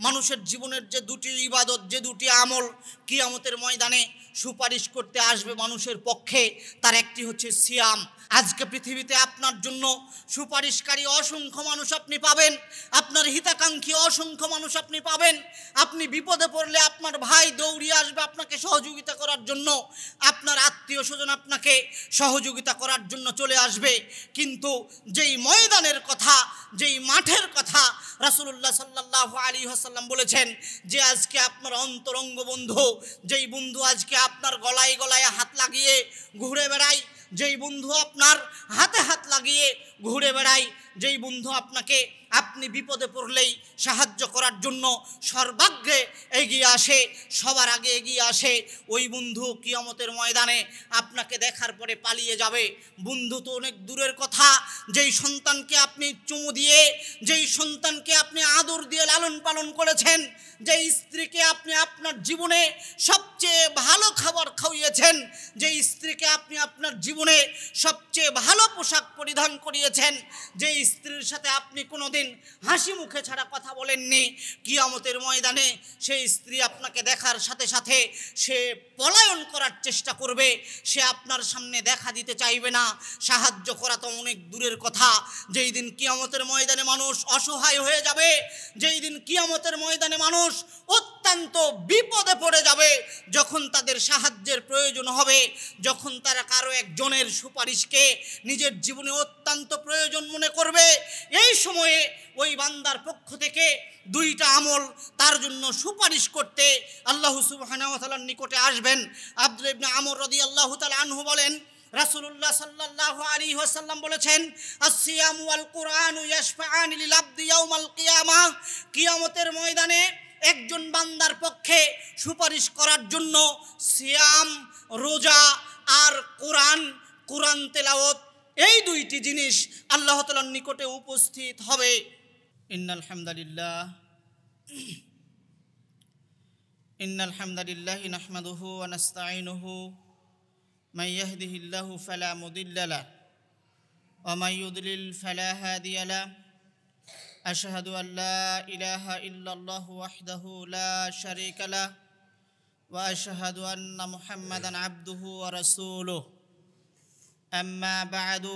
মানুষের জীবনের যে দুটি ইবাদত, যে দুটি আমল কিয়ামতের ময়দানে সুপারিশ করতে আসবে মানুষের পক্ষে, তার একটি হচ্ছে সিয়াম। আজকে পৃথিবীতে আপনার জন্য সুপারিশকারী অসংখ্য মানুষ আপনি পাবেন, আপনার হিতাকাঙ্ক্ষী অসংখ্য মানুষ আপনি পাবেন। আপনি বিপদে পড়লে আপনার ভাই দৌড়িয়ে আসবে আপনাকে সহযোগিতা করার জন্য, আপনার আত্মীয় স্বজন আপনাকে সহযোগিতা করার জন্য চলে আসবে। কিন্তু যেই ময়দানের কথা, যেই মাঠের কথা রাসূলুল্লাহ সাল্লাল্লাহু আলাইহি ওয়াসাল্লাম বলেছেন যে আজকে আপনার অন্তরঙ্গ বন্ধু, যেই বন্ধু আজকে আপনার গলায় গলায় হাত লাগিয়ে ঘুরে বেড়ায়, যেই বন্ধু আপনার হাতে হাত লাগিয়ে ঘুরে বেড়ায়, যেই বন্ধু আপনাকে আপনি বিপদে পড়লেই সাহায্য করার জন্য সর্বাগ্রে এগিয়ে আসে, সবার আগে এগিয়ে আসে, ওই বন্ধু কিয়ামতের ময়দানে আপনাকে দেখার পরে পালিয়ে যাবে। বন্ধু তো অনেক দূরের কথা, যেই সন্তানকে আপনি চুমু দিয়ে, যেই সন্তানকে আপনি আদর দিয়ে লালন পালন করেছেন, যেই স্ত্রীকে আপনি আপনার জীবনে সবচেয়ে ভালো খাবার খাওয়িয়েছেন, যেই স্ত্রীকে আপনি আপনার জীবনে সবচেয়ে ভালো পোশাক পরিধান করিয়েছেন, যেই স্ত্রীর সাথে আপনি কোনোদিন হাসি মুখে ছাড়া কথা বলেননি, কিয়ামতের ময়দানে সেই স্ত্রী আপনাকে দেখার সাথে সাথে সে পলায়ন করার চেষ্টা করবে, সে আপনার সামনে দেখা দিতে চাইবে না। সাহায্য করা তো অনেক দূরের কথা। যেই দিন কিয়ামতের ময়দানে মানুষ অসহায় হয়ে যাবে, যেই দিন কিয়ামতের ময়দানে মানুষ অত্যন্ত বিপদে পড়ে যাবে, যখন তাদের সাহায্যের প্রয়োজন হবে, যখন তারা কারো একজনের সুপারিশকে নিজের জীবনে অত্যন্ত প্রয়োজন মনে করবে, এই সময়ে ওই বান্দার পক্ষ থেকে দুইটা আমল তার জন্য সুপারিশ করতে আল্লাহ সুবহানাহু ওয়া তাআলার নিকটে আসবেন। আব্দুল্লাহ ইবনে আমর রাদিয়াল্লাহু তাআলা আনহু বলেন, রাসূলুল্লাহ সাল্লাল্লাহু আলাইহি ওয়াসাল্লাম বলেছেন, আস-সিয়াম ওয়াল কুরআনু ইয়াশফাআনি লিল আবদি ইয়াউমাল কিয়ামাহ। কিয়ামতের ময়দানে একজন বান্দার পক্ষে সুপারিশ করার জন্য সিয়াম, রোজা আর কোরআন তেলাওয়াত, এই দুইটি জিনিস আল্লাহ তাআলার নিকটে উপস্থিত হবে। ইন্নাল হামদালিল্লাহি নাহমাদুহু ওয়া নাস্তাঈনুহু মান ইয়াহদিহিল্লাহু ফালা মুদিল্লা লাহু ওয়া মান ইউদ্লিল ফালা হাদিয়া লাহু। আশহাদু আল লা ইলাহা ইল্লাল্লাহু ওয়াহদাহু লা শারীকা লাহু ওয়া আশহাদু আন্না মুহাম্মাদান আবদুহু ওয়া রাসূলুহু। আম্মা বা'দু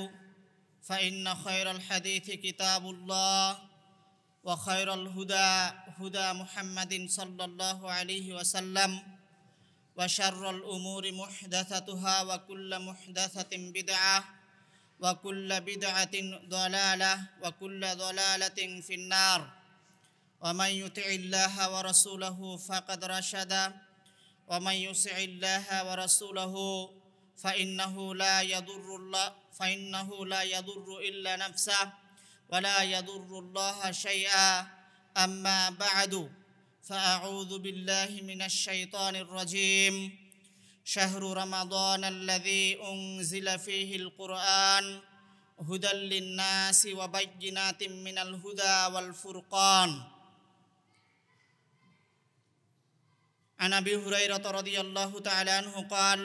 ফাইন্না খায়রাল হাদীথি কিতাবুল্লাহ ওয়া খায়রাল হুদা হুদা মুহাম্মাদিন সাল্লাল্লাহু আলাইহি ওয়াসাল্লাম ওয়া শাররাল উমুরি মুহদাসাতুহা ওয়া কুল্লু মুহদাসাতিন বিদআহ ওয়া কুল্লু বিদআতিন দালালাহ ওয়া কুল্লু দালালাতিন ফিন্নার। ওয়া মান ইউতি'ইল্লাহা ওয়া রাসূলাহু ফাকাদ রাশাদা ওয়া মান ইউসি'ইল্লাহা ওয়া রাসূলাহু فإنه لا يضر إلا نفسه ولا يضر الله شيئا. أما بعد فأعوذ بالله من الشيطان الرجيم. شهر رمضان الذي أنزل فيه القرآن هدى للناس وبينات من الهدى والفرقان. عن أبي هريرة رضي الله تعالى عنه قال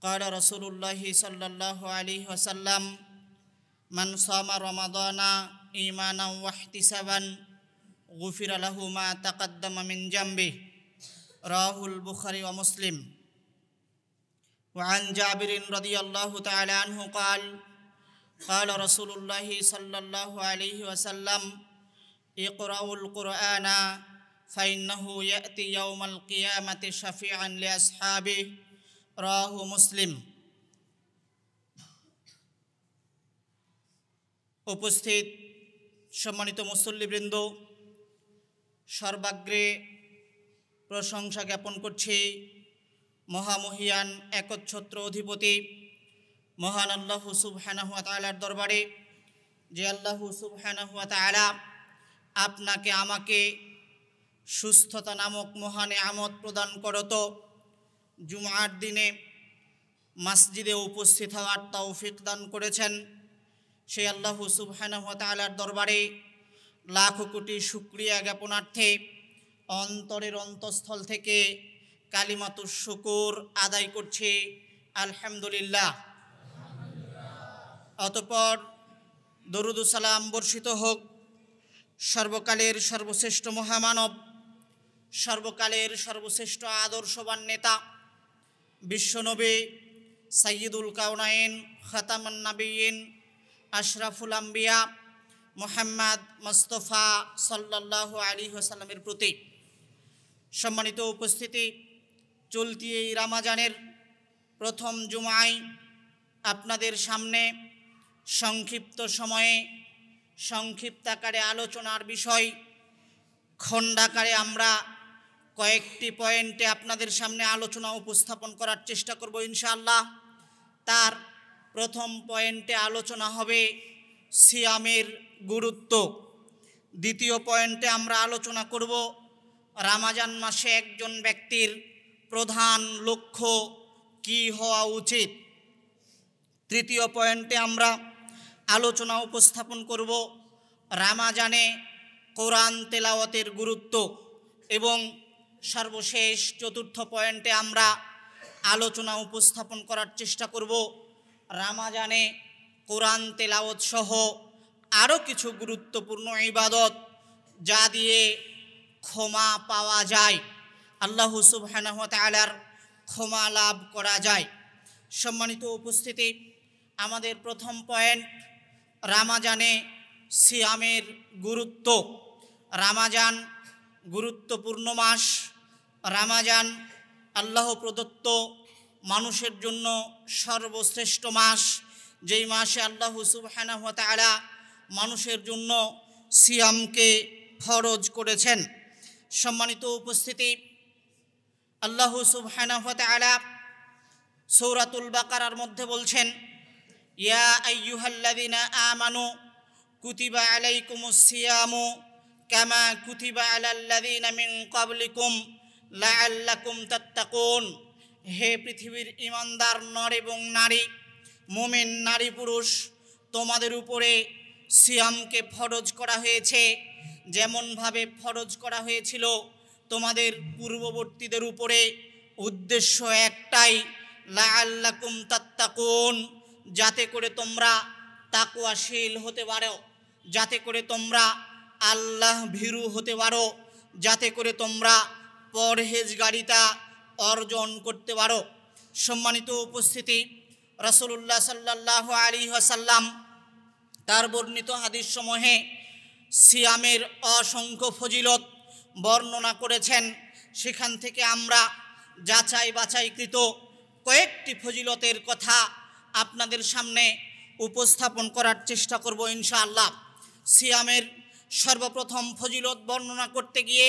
قال رسول الله صلى الله عليه وسلم من صام رمضان إيمانا واحتسابا غفر له ما تقدم من ذنبه. رواه البخاري ومسلم. وعن جابر رضي الله تعالى عنه قال قال رسول الله صلى الله عليه وسلم اقرأوا القرآن فإنه يأتي يوم القيامة شفيعا لأصحابه. রাহু মুসলিম। উপস্থিত সম্মানিত মুসল্লিবৃন্দ, সর্বাগ্রে প্রশংসা জ্ঞাপন করছি মহামহিয়ান একচ্ছত্র অধিপতি মহান আল্লাহ সুবহানাহু ওয়া তাআলার দরবারে, যে আল্লাহ সুবহানাহু ওয়া তাআলা আপনাকে আমাকে সুস্থতা নামক মহান নিয়ামত প্রদান করত, জুমার দিনে মসজিদে উপস্থিত হওয়ার তৌফিক দান করেছেন। সেই আল্লাহ সুবহানাহু ওয়া তাআলার দরবারে লাখো কোটি শুকরিয়া জ্ঞাপনার্থে অন্তরের অন্তঃস্থল থেকে কালিমাতুশ শুকুর আদায় করছি, আলহামদুলিল্লাহ। অতঃপর দরুদ ও সালাম বর্ষিত হোক সর্বকালের সর্বশ্রেষ্ঠ মহামানব, সর্বকালের সর্বশ্রেষ্ঠ আদর্শবান নেতা, বিশ্বনবী সাইয়্যিদুল কাওনাইন খাতামুন নবিয়্যিন আশরাফুল আম্বিয়া মুহাম্মদ মুস্তাফা সাল্লাল্লাহু আলাইহি ওয়াসাল্লামের প্রতি সম্মানিত উপস্থিতি, চলতি এই রমজানের প্রথম জুমায় আপনাদের সামনে সংক্ষিপ্ত সময়ে সংক্ষিপ্ত আকারে আলোচনার বিষয় খণ্ডাকারে আমরা কয়েকটি পয়েন্টে আপনাদের সামনে আলোচনা উপস্থাপন করার চেষ্টা করব ইনশাআল্লাহ। তার প্রথম পয়েন্টে আলোচনা হবে সিয়ামের গুরুত্ব। দ্বিতীয় পয়েন্টে আমরা আলোচনা করব রমজান মাসে একজন ব্যক্তির প্রধান লক্ষ্য কি হওয়া উচিত। তৃতীয় পয়েন্টে আমরা আলোচনা উপস্থাপন করব রমজানে কোরআন তেলাওয়াতের গুরুত্ব এবং সর্বশেষ চতুর্থ পয়েন্টে আমরা আলোচনা উপস্থাপন করার চেষ্টা করব রমজানে কোরআন তেলাওয়াত সহ আরও কিছু গুরুত্বপূর্ণ ইবাদত যা দিয়ে ক্ষমা পাওয়া যায়, আল্লাহ সুবহানাহু ওয়া তাআলার ক্ষমা লাভ করা যায়। সম্মানিত উপস্থিতি, আমাদের প্রথম পয়েন্ট রমজানে সিয়ামের গুরুত্ব। রমজান গুরুত্বপূর্ণ মাস। রমজান আল্লাহ প্রদত্ত মানুষের জন্য সর্বশ্রেষ্ঠ মাস, যেই মাসে আল্লাহ সুবহানাহু ওয়া তাআলা মানুষের জন্য সিয়ামকে ফরজ করেছেন। সম্মানিত উপস্থিতি, আল্লাহ সুবহানাহু ওয়া তাআলা সূরাতুল বাকারার মধ্যে বলছেন, ইয়া আইয়ুহাল্লাযীনা আমানু কুতিবা আলাইকুমুস সিয়ামু কামা কুতিবা আলাল্লাযীনা মিন ক্বাবলিকুম লাআল্লাকুম তাত্তাকুন। হে পৃথিবীর ঈমানদার নর এবং নারী, মুমিন নারী পুরুষ, তোমাদের উপরে সিয়ামকে ফরজ করা হয়েছে যেমনভাবে ফরজ করা হয়েছিল তোমাদের পূর্ববর্তীদের উপরে। উদ্দেশ্য একটাই, লাআল্লাকুম তাত্তাকুন, যাতে করে তোমরা তাকওয়াশীল হতে পারো, যাতে করে তোমরা আল্লাহ ভীরু হতে পারো, যাতে করে তোমরা পরহেজগারিতা অর্জন করতে পারো। সম্মানিত উপস্থিতি, রাসূলুল্লাহ সাল্লাল্লাহু আলাইহি ওয়াসাল্লাম তার বর্ণিত হাদিস সমূহে সিয়ামের অসংখ্য ফজিলত বর্ণনা করেছেন। সেখান থেকে আমরা যাচাই বাছাইকৃত কয়েকটি ফজিলতের কথা আপনাদের সামনে উপস্থাপন করার চেষ্টা করব ইনশাআল্লাহ। সিয়ামের সর্বপ্রথম ফজিলত বর্ণনা করতে গিয়ে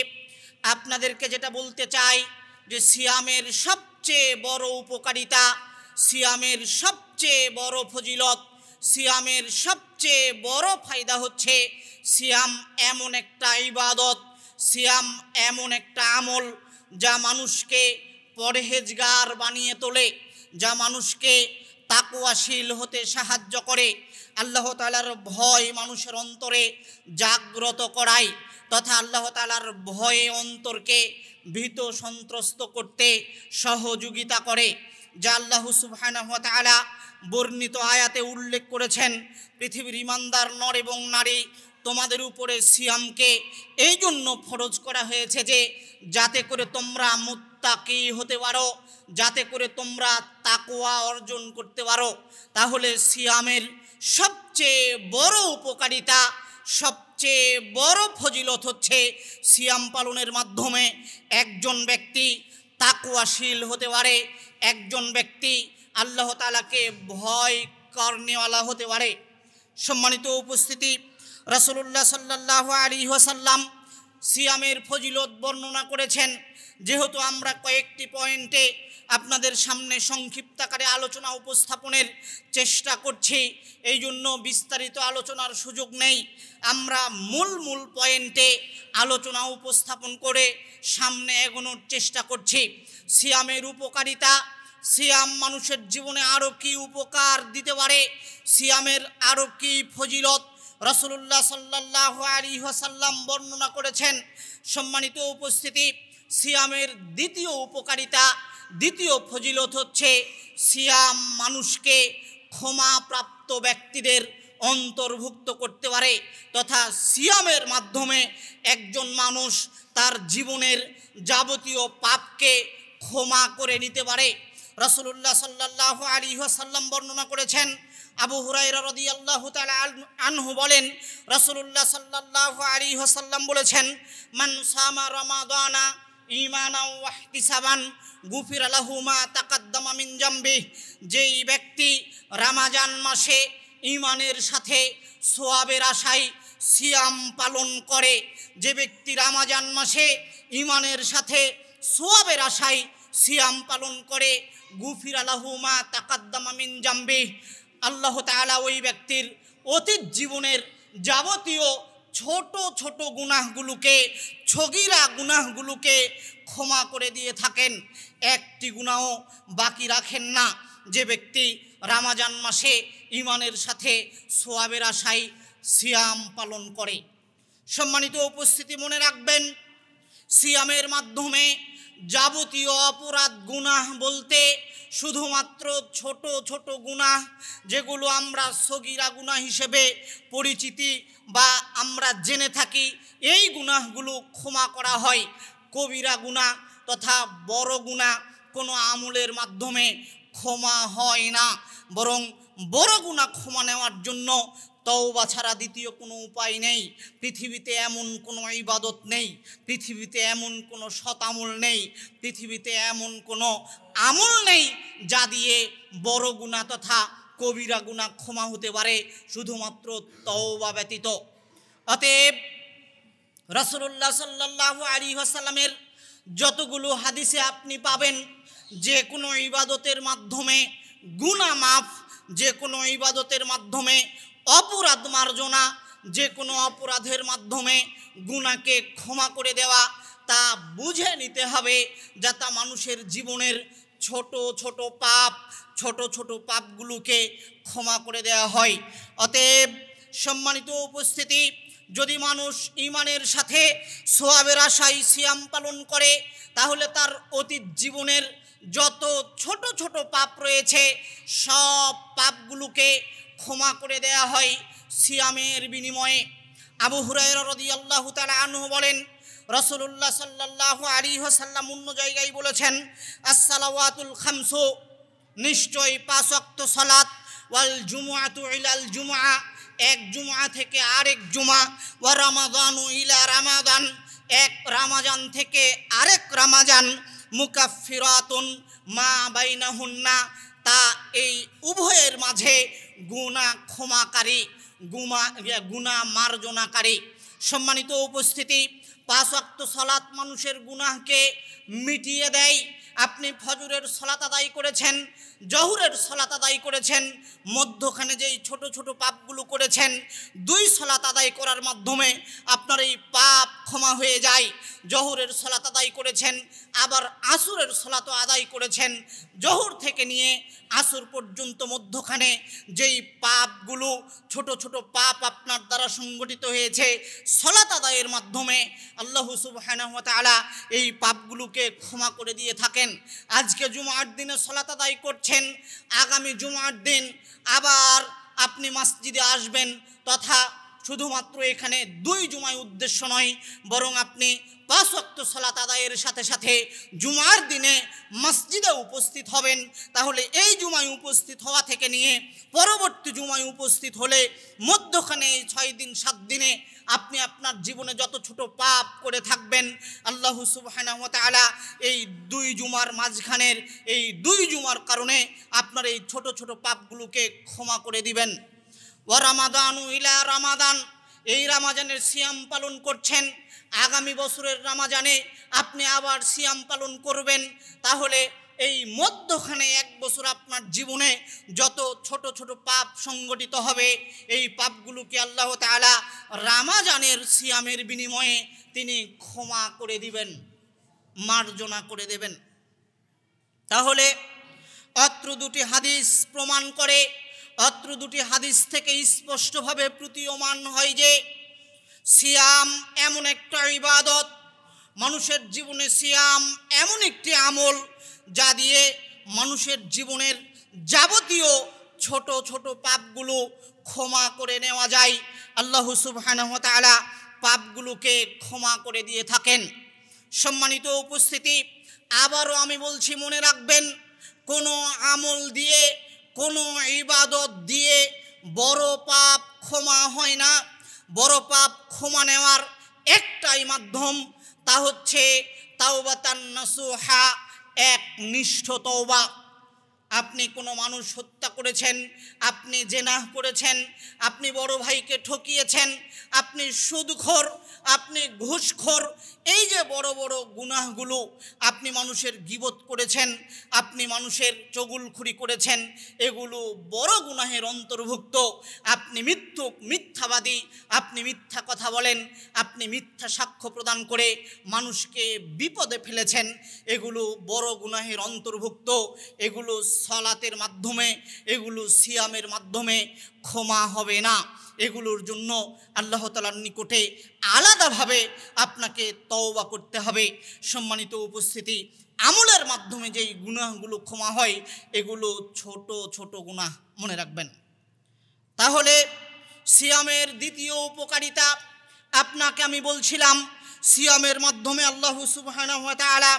আপনাদেরকে যেটা বলতে চাই যে সিয়ামের সবচেয়ে বড় উপকারিতা, সিয়ামের সবচেয়ে বড় ফজিলত, সিয়ামের সবচেয়ে বড় ফায়দা হচ্ছে সিয়াম এমন একটা ইবাদত, সিয়াম এমন একটা আমল যা মানুষকে পরহেজগার বানিয়ে তোলে, যা মানুষকে তাকওয়াশীল হতে সাহায্য করে, আল্লাহ তাআলার ভয় মানুষের অন্তরে জাগ্রত করায় তথা আল্লাহ তাআলার ভয়ে অন্তরকে ভীত সন্ত্রস্ত করতে সহযোগিতা করে, যা আল্লাহ সুবহানাহু ওয়া তাআলা বর্ণিত আয়াতে উল্লেখ করেছেন। পৃথিবীর ঈমানদার নর এবং নারী, তোমাদের উপরে সিয়ামকে এই জন্য ফরজ করা হয়েছে যে যাতে করে তোমরা মুত্তাকি হতে পারো, যাতে করে তোমরা তাকওয়া অর্জন করতে পারো। তাহলে সিয়ামের সবচেয়ে বড় উপকারিতা, সবচেয়ে বড় ফজিলত হচ্ছে সিয়াম পালনের মাধ্যমে একজন ব্যক্তি তাকওয়াশীল হতে পারে, একজন ব্যক্তি আল্লাহ তাআলাকে ভয় করনেওয়ালা হতে পারে। সম্মানিত উপস্থিতি, রাসূলুল্লাহ সাল্লাল্লাহু আলাইহি ওয়াসাল্লাম সিয়ামের ফজিলত বর্ণনা করেছেন। যেহেতু আমরা কয়েকটি পয়েন্টে আপনাদের সামনে সংক্ষিপ্ত আকারে আলোচনা উপস্থাপনের চেষ্টা করছি, এই জন্য বিস্তারিত আলোচনার সুযোগ নেই। আমরা মূল পয়েন্টে আলোচনা উপস্থাপন করে সামনে এগোনোর চেষ্টা করছি। সিয়ামের উপকারিতা, সিয়াম মানুষের জীবনে আরও কি উপকার দিতে পারে, সিয়ামের আরও কি ফজিলত রাসূলুল্লাহ সাল্লাল্লাহু আলাইহি ওয়াসাল্লাম বর্ণনা করেছেন। সম্মানিত উপস্থিতি, সিয়ামের দ্বিতীয় উপকারিতা, দ্বিতীয় ফজিলত হচ্ছে সিয়াম মানুষকে ক্ষমাপ্রাপ্ত ব্যক্তিদের অন্তর্ভুক্ত করতে পারে, তথা সিয়ামের মাধ্যমে একজন মানুষ তার জীবনের যাবতীয় পাপকে ক্ষমা করে নিতে পারে। রাসূলুল্লাহ সাল্লাল্লাহু আলাইহি ওয়াসাল্লাম বর্ণনা করেছেন, আবু হুরায়রা রাদিয়াল্লাহু তাআলা আনহু বলেন, রাসূলুল্লাহ সাল্লাল্লাহু আলাইহি ওয়াসাল্লাম বলেছেন, মান সামা রমাদানা ঈমানান ওয়া ইহতিসাবান গুফিরা লাহু মা তাকাদ্দামা মিন জামবিহি। যেই ব্যক্তি রমজান মাসে ঈমানের সাথে সওয়াবের আশায় সিয়াম পালন করে, যে ব্যক্তি রমজান মাসে ঈমানের সাথে সওয়াবের আশায় সিয়াম পালন করে, গুফিরা লাহু মা তাকাদ্দামা মিন জামবিহি, আল্লাহ তাআলা ওই ব্যক্তির অতীত জীবনের যাবতীয় ছোট ছোট গুনাহগুলোকে, ছগিরা গুনাহগুলোকে ক্ষমা করে দিয়ে থাকেন, একটি গুনাহ বাকি রাখেন না। যে ব্যক্তি রমজান মাসে ঈমানের সাথে সওয়াবের আশায় সিয়াম পালন করে। সম্মানিত উপস্থিতি, মনে রাখবেন, সিয়ামের মাধ্যমে যাবতীয় অপরাধ গুনাহ বলতে শুধুমাত্র ছোট ছোট গুনাহ, যেগুলো আমরা সগীরা গুনাহ হিসেবে পরিচিতি বা আমরা জেনে থাকি, এই গুনাহগুলো ক্ষমা করা হয়। কবিরা গুনাহ তথা বড় গুনাহ কোনো আমলের মাধ্যমে ক্ষমা হয় না, বরং বড় গুনাহ ক্ষমা নেওয়ার জন্য তওবা ছাড়া দ্বিতীয় কোনো উপায় নেই। পৃথিবীতে এমন কোনো ইবাদত নেই, পৃথিবীতে এমন কোনো সৎ আমল নেই, পৃথিবীতে এমন কোনো আমল নেই যা দিয়ে বড় গুনাহ তথা কবিরা গুনাহ ক্ষমা হতে পারে, শুধুমাত্র তওবা ব্যতীত। অতএব রাসূলুল্লাহ সাল্লাল্লাহু আলাইহি ওয়াসাল্লামের যতগুলো হাদিসে আপনি পাবেন, যে কোনো ইবাদতের মাধ্যমে গুনাহ মাফ, যে কোনো ইবাদতের মাধ্যমে অপরাধ মার্জনা, যে কোনো অপরাধের মাধ্যমে গুনাহকে ক্ষমা করে দেওয়া, তা বুঝে নিতে হবে যাতে মানুষের জীবনের ছোট ছোট পাপ, ছোট ছোট পাপগুলোকে ক্ষমা করে দেওয়া হয়। অতএব সম্মানিত উপস্থিতি, যদি মানুষ ঈমানের সাথে সওয়াবের আশায় সিয়াম পালন করে, তাহলে তার অতীত জীবনের যত ছোট ছোট পাপ রয়েছে সব পাপগুলোকে ক্ষমা করে দেয়া হয় সিয়ামের বিনিময়ে। আবু হুরায়রা রাদিয়াল্লাহু তাআলা আনহু বলেন, রাসূলুল্লাহ সাল্লাল্লাহু আলাইহি ওয়াসাল্লাম অন্য জায়গায় বলেছেন, as-সালাওয়াতুল খামসু, নিশ্চয় 5 ওয়াক্ত সালাত, ওয়াল জুমআতু ইলাল জুমআ, এক জুমআ থেকে আরেক জুমআ, ওয়া রমাদানু ইলা রমাদান, এক রমজান থেকে আরেক রমজান, মুকাফফিরাতুন মা বাইনাহুন্না, তা এই উভয়ের মাঝে গুনাহ ক্ষমাকারী, গুনাহ মার্জনাকারী। সম্মানিত উপস্থিতি, 5 ওয়াক্ত সালাত মানুষের গুনাহকে মিটিয়ে দেয়। আপনি ফজরের সালাত আদায় করেছেন, জোহরের সালাত আদায় করেছেন, মধ্যখানে যেই ছোট ছোট পাপগুলো করেছেন, 2 সালাত আদায় করার মাধ্যমে আপনার এই পাপ ক্ষমা হয়ে যায়। জোহরের সালাত আদায় করেছেন, আবার আসরের সালাতও আদায় করেছেন, জোহর থেকে নিয়ে আসর পর্যন্ত মধ্যখানে যেই পাপগুলো, ছোট ছোট পাপ আপনার দ্বারা সংগঠিত হয়েছে, সালাত আদায়ের মাধ্যমে আল্লাহ সুবহানাহু ওয়া তাআলা এই পাপগুলোকে ক্ষমা করে দিয়ে থাকেন। আজকে জুমার দিনে সালাত আদায় করছেন, আগামী জুমার দিন আবার আপনি মসজিদে আসবেন, তথা শুধুমাত্র এখানে 2 জুমায় উদ্দেশ্য নয়, বরং আপনি 5 ওয়াক্ত সালাত আদায়ের সাথে সাথে জুমার দিনে মসজিদে উপস্থিত হবেন। তাহলে এই জুমায় উপস্থিত হওয়া থেকে নিয়ে পরবর্তী জুমায় উপস্থিত হলে মধ্যখানে এই 6 দিন 7 দিনে আপনি আপনার জীবনে যত ছোট পাপ করে থাকবেন, আল্লাহ সুবহানাহু ওয়া তাআলা এই 2 জুমার মাঝখানের এই 2 জুমার কারণে আপনার এই ছোট ছোট পাপগুলোকে ক্ষমা করে দিবেন। ওয়া রমাদানু ইলা রমাদান, এই রমজানের সিয়াম পালন করছেন, আগামী বছরের রমজানে আপনি আবার সিয়াম পালন করবেন, তাহলে এই মধ্যখানে 1 বছর আপনার জীবনে যত ছোট ছোট পাপ সংগঠিত হবে, এই পাপগুলোকে আল্লাহ তাআলা রমজানের সিয়ামের বিনিময়ে তিনি ক্ষমা করে দিবেন, মার্জনা করে দেবেন। তাহলে অত্র 2টি হাদিস প্রমাণ করে, অত্র 2টি হাদিস থেকে স্পষ্টভাবে প্রতীয়মান হয় যে সিয়াম এমন একটা ইবাদত, মানুষের জীবনে সিয়াম এমন একটি আমল যা দিয়ে মানুষের জীবনের যাবতীয় ছোট ছোট পাপগুলো ক্ষমা করে নেওয়া যায়। আল্লাহ সুবহানাহু ওয়া তাআলা পাপগুলোকে ক্ষমা করে দিয়ে থাকেন। সম্মানিত উপস্থিতি, আবারও আমি বলছি, মনে রাখবেন, কোনো আমল দিয়ে, কোনো ইবাদত দিয়ে বড় পাপ ক্ষমা হয় না। বড় পাপ ক্ষমা নেওয়ার একটাই মাধ্যম, তা হচ্ছে তাওবাতান নাসুহা, এক নিষ্ঠ তওবা। আপনি কোনো মানুষ হত্যা করেছেন, আপনি জেনাহ করেছেন, আপনি বড় ভাইকে ঠকিয়েছেন, আপনি সুদখোর, আপনি ঘুষখোর, এই যে বড় বড় গুনাহগুলো, আপনি মানুষের গীবত করেছেন, আপনি মানুষের চগুলখুরি করেছেন, এগুলো বড় গুনাহের অন্তর্ভুক্ত। আপনি মিথ্যাবাদী, আপনি মিথ্যা কথা বলেন, আপনি মিথ্যা সাক্ষ্য প্রদান করে মানুষকে বিপদে ফেলেছেন, এগুলো বড় গুনাহের অন্তর্ভুক্ত। এগুলো সালাতের মাধ্যমে, এগুলো সিয়ামের মাধ্যমে ক্ষমা হবে না। এগুলোর জন্য আল্লাহ তাআলার নিকটে আলাদাভাবে আপনাকে তওবা করতে হবে। সম্মানিত উপস্থিতি, আমলের মাধ্যমে যেই গুনাহগুলো ক্ষমা হয়, এগুলো ছোট ছোট গুনাহ, মনে রাখবেন। তাহলে সিয়ামের দ্বিতীয় উপকারিতা আপনাকে আমি বলছিলাম, সিয়ামের মাধ্যমে আল্লাহ সুবহানাহু ওয়া তাআলা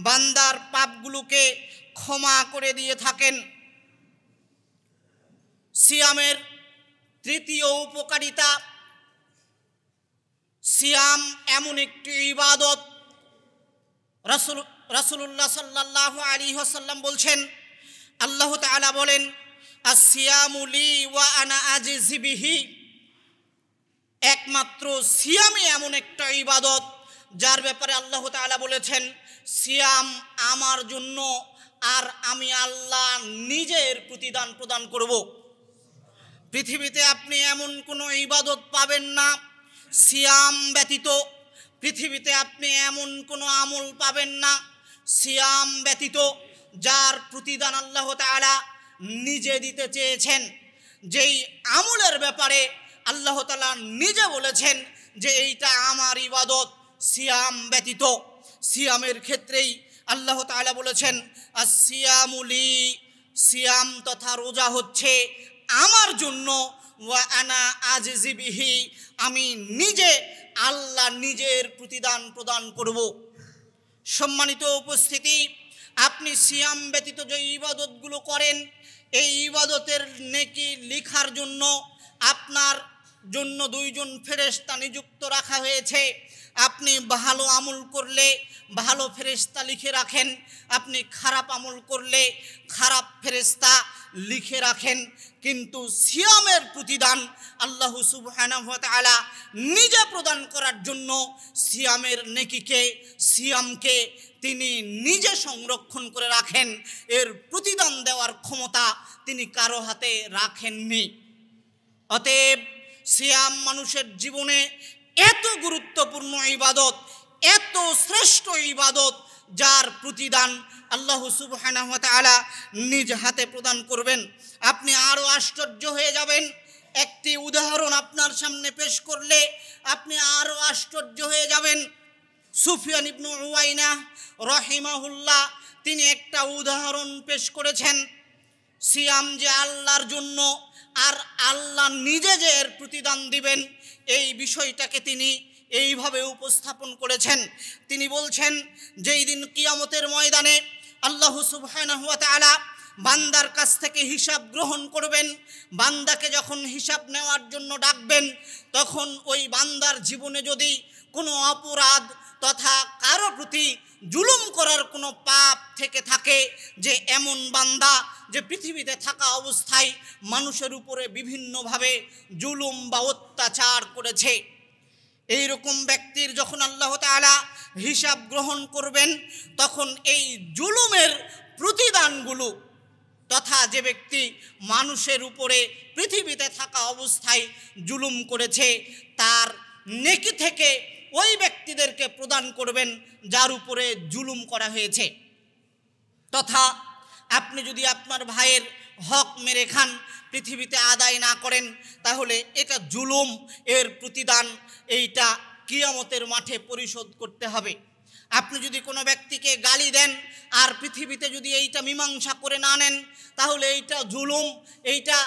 বান্দার পাপগুলোকে ক্ষমা করে দিয়ে থাকেন। সিয়ামের তৃতীয় উপকারিতা, সিয়াম এমন একটি ইবাদত, রাসূলুল্লাহ সাল্লাল্লাহু আলাইহি ওয়াসাল্লাম বলছেন, আল্লাহ তাআলা বলেন, আসিয়ামু লি ওয়া আনা আজিজি বিহি, একমাত্র সিয়ামই এমন একটা ইবাদত যার ব্যাপারে আল্লাহ তাআলা বলেছেন, সিয়াম আমার জন্য, আর আমি আল্লাহ নিজের প্রতিদান প্রদান করব। পৃথিবীতে আপনি এমন কোনো ইবাদত পাবেন না সিয়াম ব্যতীত, পৃথিবীতে আপনি এমন কোনো আমল পাবেন না সিয়াম ব্যতীত যার প্রতিদান আল্লাহ তাআলা নিজে দিতে চেয়েছেন। যেই আমলের ব্যাপারে আল্লাহ তাআলা নিজে বলেছেন যে এইটা আমার ইবাদত সিয়াম ব্যতীত, সিয়ামের ক্ষেত্রেই আল্লাহ তাআলা বলেছেন, আসিয়ামু লি, সিয়াম তথা রোজা হচ্ছে আমার জন্য, ওয়া আনা আজিজি বিহি, আমি নিজে আল্লাহ নিজের প্রতিদান প্রদান করব। সম্মানিত উপস্থিতি, আপনি সিয়াম ব্যতীত যে ইবাদতগুলো করেন, এই ইবাদতের নেকি লেখার জন্য আপনার জন্য দুইজন ফেরেশতা নিযুক্ত রাখা হয়েছে। আপনি ভালো আমল করলে ভালো ফেরেশতা লিখে রাখেন, আপনি খারাপ আমল করলে খারাপ ফেরেশতা লিখে রাখেন। কিন্তু সিয়ামের প্রতিদান আল্লাহ সুবহানাহু ওয়া তাআলা নিজে প্রদান করার জন্য সিয়ামের নেকিকে, সিয়ামকে তিনি নিজে সংরক্ষণ করে রাখেন। এর প্রতিদান দেওয়ার ক্ষমতা তিনি কারো হাতে রাখেননি। অতএব সিয়াম মানুষের জীবনে এত গুরুত্বপূর্ণ ইবাদত, এত শ্রেষ্ঠ ইবাদত, যার প্রতিদান আল্লাহ সুবহানাহু ওয়া তাআলা নিজ হাতে প্রদান করবেন। আপনি আরও আশ্চর্য হয়ে যাবেন। একটি উদাহরণ আপনার সামনে পেশ করলে আপনি আরও আশ্চর্য হয়ে যাবেন। সুফিয়ান ইবনে উয়াইনা রাহিমাহুল্লাহ তিনি একটা উদাহরণ পেশ করেছেন। সিয়াম যে আল্লাহর জন্য, আর আল্লাহ নিজে যে এর প্রতিদান দিবেন, এই বিষয়টাকে তিনি এইভাবে উপস্থাপন করেছেন। তিনি বলছেন, যেই দিন কিয়ামতের ময়দানে আল্লাহ সুবহানাহু ওয়া তাআলা বান্দার কাছ থেকে হিসাব গ্রহণ করবেন, বান্দাকে যখন হিসাব নেওয়ার জন্য ডাকবেন, তখন ওই বান্দার জীবনে যদি কোনো অপরাধ তথা কারো প্রতি জুলুম করার কোনো পাপ থেকে থাকে, যে এমন বান্দা যে পৃথিবীতে থাকা অবস্থায় মানুষের উপরে বিভিন্নভাবে জুলুম বা অত্যাচার করেছে, এই রকম ব্যক্তির যখন আল্লাহ তাআলা হিসাব গ্রহণ করবেন, তখন এই জুলুমের প্রতিদানগুলো, তথা যে ব্যক্তি মানুষের উপরে পৃথিবীতে থাকা অবস্থায় জুলুম করেছে, তার নেকি থেকে ওই ব্যক্তিদেরকে প্রদান করবেন যার উপরে জুলুম করা হয়েছে। তথা আপনি যদি আপনার ভাইয়ের হক মেরে খান, পৃথিবীতে আদায় না করেন, তাহলে এটা জুলুম, এর প্রতিদান এইটা কিয়ামতের মাঠে পরিশোধ করতে হবে। আপনি যদি কোনো ব্যক্তিকে গালি দেন আর পৃথিবীতে যদি এইটা মীমাংসা করে না নেন, তাহলে এইটা জুলুম, এইটা